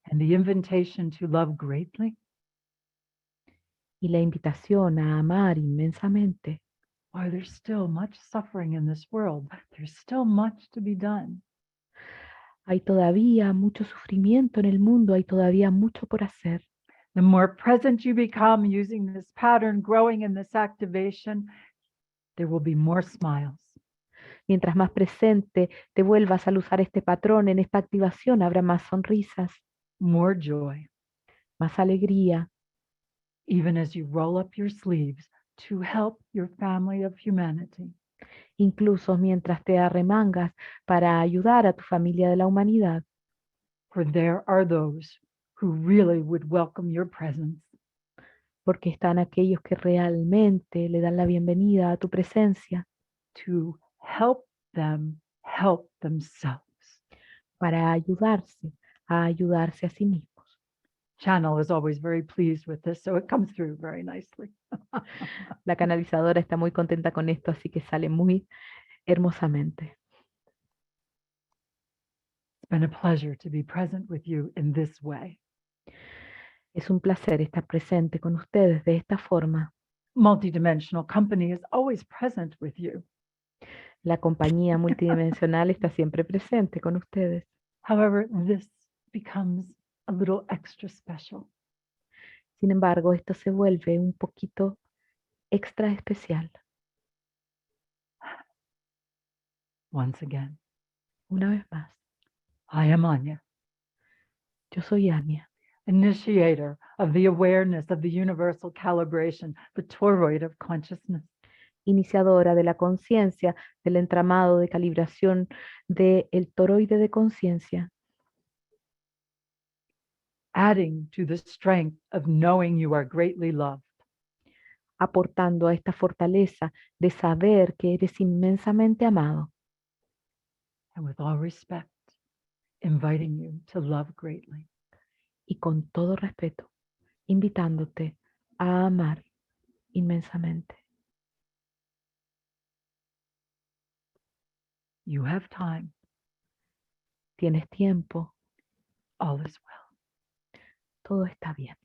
A: And the invitation to love greatly,
B: Y la invitación a amar inmensamente.
A: why there's still much suffering in this world. There's still much to be done.
B: Hay todavía mucho sufrimiento en el mundo, hay todavía mucho por hacer.
A: The more present you become using this pattern, growing in this activation, there will be more smiles.
B: Mientras más presente te vuelvas al usar este patrón, en esta activación habrá más sonrisas,
A: More joy,
B: más alegría,
A: even as you roll up your sleeves to help your family of humanity.
B: incluso mientras te arremangas para ayudar a tu familia de la humanidad,
A: For there are those who really would welcome your presence.
B: porque están aquellos que realmente le dan la bienvenida a tu presencia
A: To help them help themselves.
B: para ayudarse a sí mismos.
A: channel is always very pleased with this, so it comes through very nicely.
B: La canalizadora está muy contenta con esto, así que sale muy hermosamente.
A: It's been a pleasure to be present with you in this way.
B: Es un placer estar presente con ustedes de esta forma.
A: Multidimensional company is always present with you.
B: La compañía multidimensional está siempre presente con ustedes.
A: However, this becomes a little extra special.
B: Sin embargo, esto se vuelve un poquito extra especial.
A: Once again,
B: Una vez más,
A: I am Anya,
B: yo soy Anya,
A: initiator of the awareness of the universal calibration, the toroid of consciousness.
B: iniciadora de la conciencia, del entramado de calibración del toroide de conciencia,
A: Adding to the strength of knowing you are greatly loved.
B: aportando a esta fortaleza de saber que eres inmensamente amado.
A: And with all respect, inviting you to love greatly.
B: Y con todo respeto, invitándote a amar inmensamente.
A: You have time.
B: Tienes tiempo,
A: All is well.
B: todo está bien.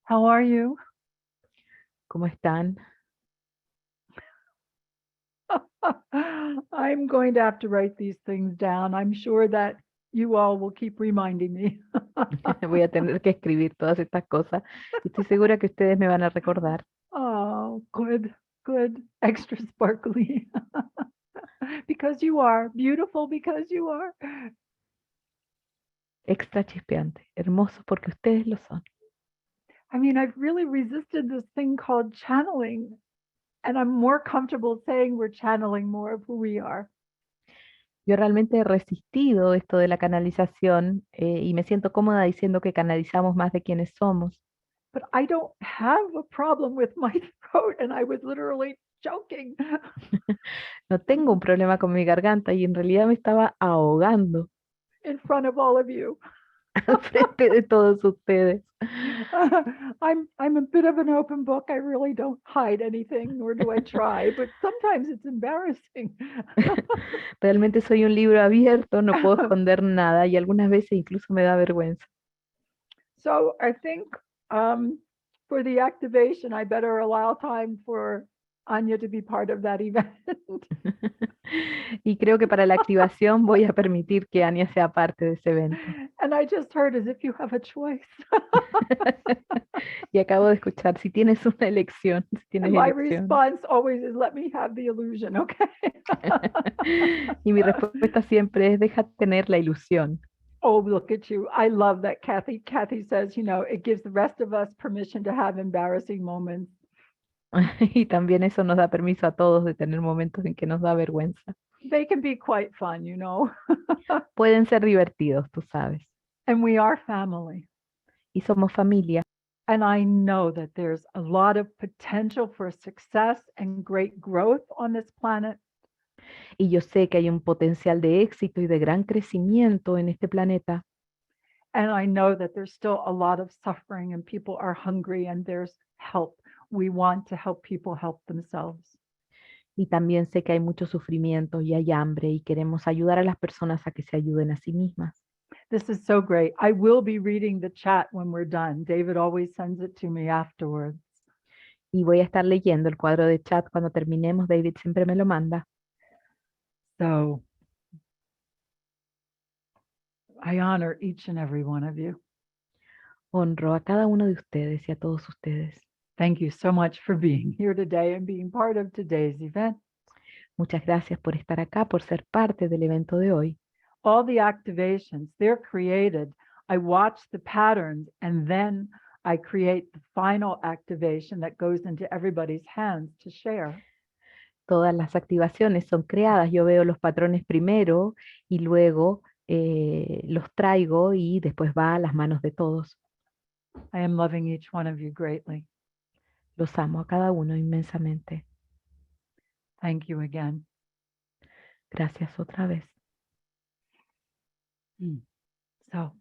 A: How are you?
B: ¿Cómo están?
A: I'm going to have to write these things down. I'm sure that you all will keep reminding me.
B: Voy a tener que escribir todas estas cosas y estoy segura que ustedes me van a recordar.
A: Oh, good, good. Extra sparkly. Because you are beautiful, because you are.
B: Extra chispeante, hermosos porque ustedes lo son.
A: I mean, I've really resisted this thing called channeling, and I'm more comfortable saying we're channeling more of who we are.
B: Yo realmente he resistido esto de la canalización y me siento cómoda diciendo que canalizamos más de quienes somos.
A: But I don't have a problem with my throat, and I was literally choking.
B: No tengo un problema con mi garganta y en realidad me estaba ahogando
A: In front of all of you.
B: al frente de todos ustedes.
A: I'm a bit of an open book. I really don't hide anything, nor do I try, but sometimes it's embarrassing.
B: Realmente soy un libro abierto, no puedo esconder nada y algunas veces incluso me da vergüenza.
A: So I think for the activation, I better allow time for Anya to be part of that event.
B: Y creo que para la activación voy a permitir que Anya sea parte de ese evento.
A: And I just heard as if you have a choice.
B: Y acabo de escuchar, si tienes una elección, si tienes
A: And my
B: elección.
A: response always is, let me have the illusion, okay?
B: Y mi respuesta siempre es, deja tener la ilusión.
A: Oh, look at you. I love that Kathy. Kathy says, it gives the rest of us permission to have embarrassing moments.
B: Y también eso nos da permiso a todos de tener momentos en que nos da vergüenza.
A: They can be quite fun,
B: Pueden ser divertidos, tú sabes.
A: And we are family.
B: Y somos familia.
A: And I know that there's a lot of potential for success and great growth on this planet.
B: Y yo sé que hay un potencial de éxito y de gran crecimiento en este planeta.
A: And I know that there's still a lot of suffering and people are hungry and there's help. We want to help people help themselves.
B: Y también sé que hay mucho sufrimiento y hay hambre y queremos ayudar a las personas a que se ayuden a sí mismas.
A: This is so great. I will be reading the chat when we're done. David always sends it to me afterwards.
B: Y voy a estar leyendo el cuadro de chat cuando terminemos. David siempre me lo manda.
A: So I honor each and every one of you.
B: Honro a cada uno de ustedes y a todos ustedes.
A: Thank you so much for being here today and being part of today's event.
B: Muchas gracias por estar acá, por ser parte del evento de hoy.
A: All the activations, they're created. I watch the patterns and then I create the final activation that goes into everybody's hands to share.
B: Todas las activaciones son creadas. Yo veo los patrones primero y luego los traigo y después va a las manos de todos.
A: I am loving each one of you greatly.
B: Los amo a cada uno inmensamente.
A: Thank you again.
B: Gracias otra vez.
A: So,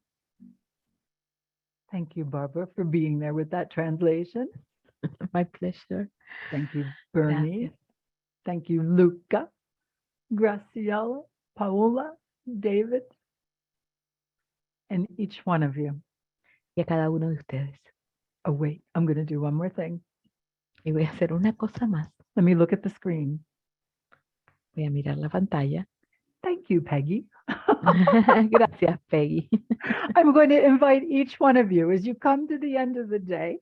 A: thank you, Barbara, for being there with that translation.
B: My pleasure.
A: Thank you, Bernie.
B: Gracias.
A: Thank you, Luca, Graciela, Paola, David, and each one of you.
B: Y a cada uno de ustedes.
A: Oh, wait, I'm going to do one more thing.
B: Y voy a hacer una cosa más.
A: Let me look at the screen.
B: Voy a mirar la pantalla.
A: Thank you, Peggy.
B: Gracias, Peggy.
A: I'm going to invite each one of you as you come to the end of the day.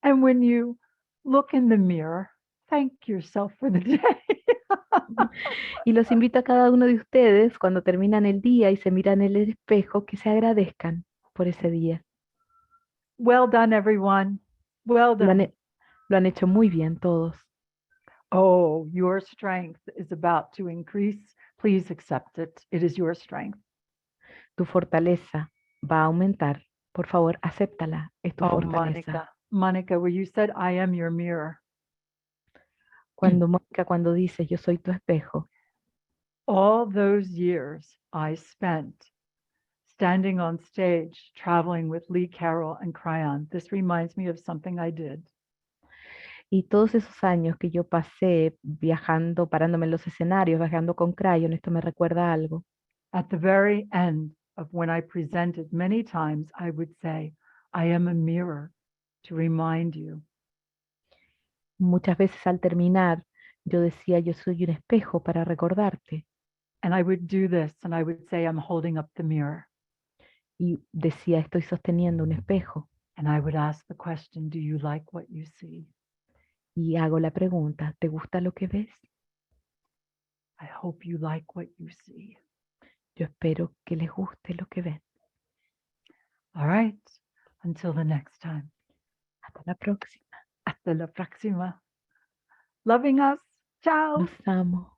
A: And when you look in the mirror, thank yourself for the day.
B: Y los invito a cada uno de ustedes, cuando terminan el día y se miran en el espejo, que se agradezcan por ese día.
A: Well done, everyone. Well
B: Lo han,
A: done.
B: lo han hecho muy bien todos.
A: Oh, your strength is about to increase. Please accept it. It is your strength.
B: Tu fortaleza va a aumentar. Por favor, acéptala. Es tu
A: Oh,
B: fortaleza.
A: Monica, where you said, I am your mirror.
B: Mónica, cuando dices yo soy tu espejo,
A: All those years I spent standing on stage, traveling with Lee Carroll and Cryon. This reminds me of something I did.
B: y todos esos años que yo pasé viajando, parándome en los escenarios, viajando con Crayon, esto me recuerda a algo.
A: At the very end of when I presented, many times I would say, I am a mirror to remind you.
B: Muchas veces al terminar, yo decía yo soy un espejo para recordarte.
A: And I would do this and I would say, I'm holding up the mirror.
B: Y decía estoy sosteniendo un espejo.
A: And I would ask the question, do you like what you see?
B: Y hago la pregunta, ¿te gusta lo que ves?
A: I hope you like what you see.
B: Yo espero que les guste lo que ven.
A: All right. Until the next time.
B: Hasta la próxima.
A: Hasta la próxima. Loving us. Ciao.
B: Los amo.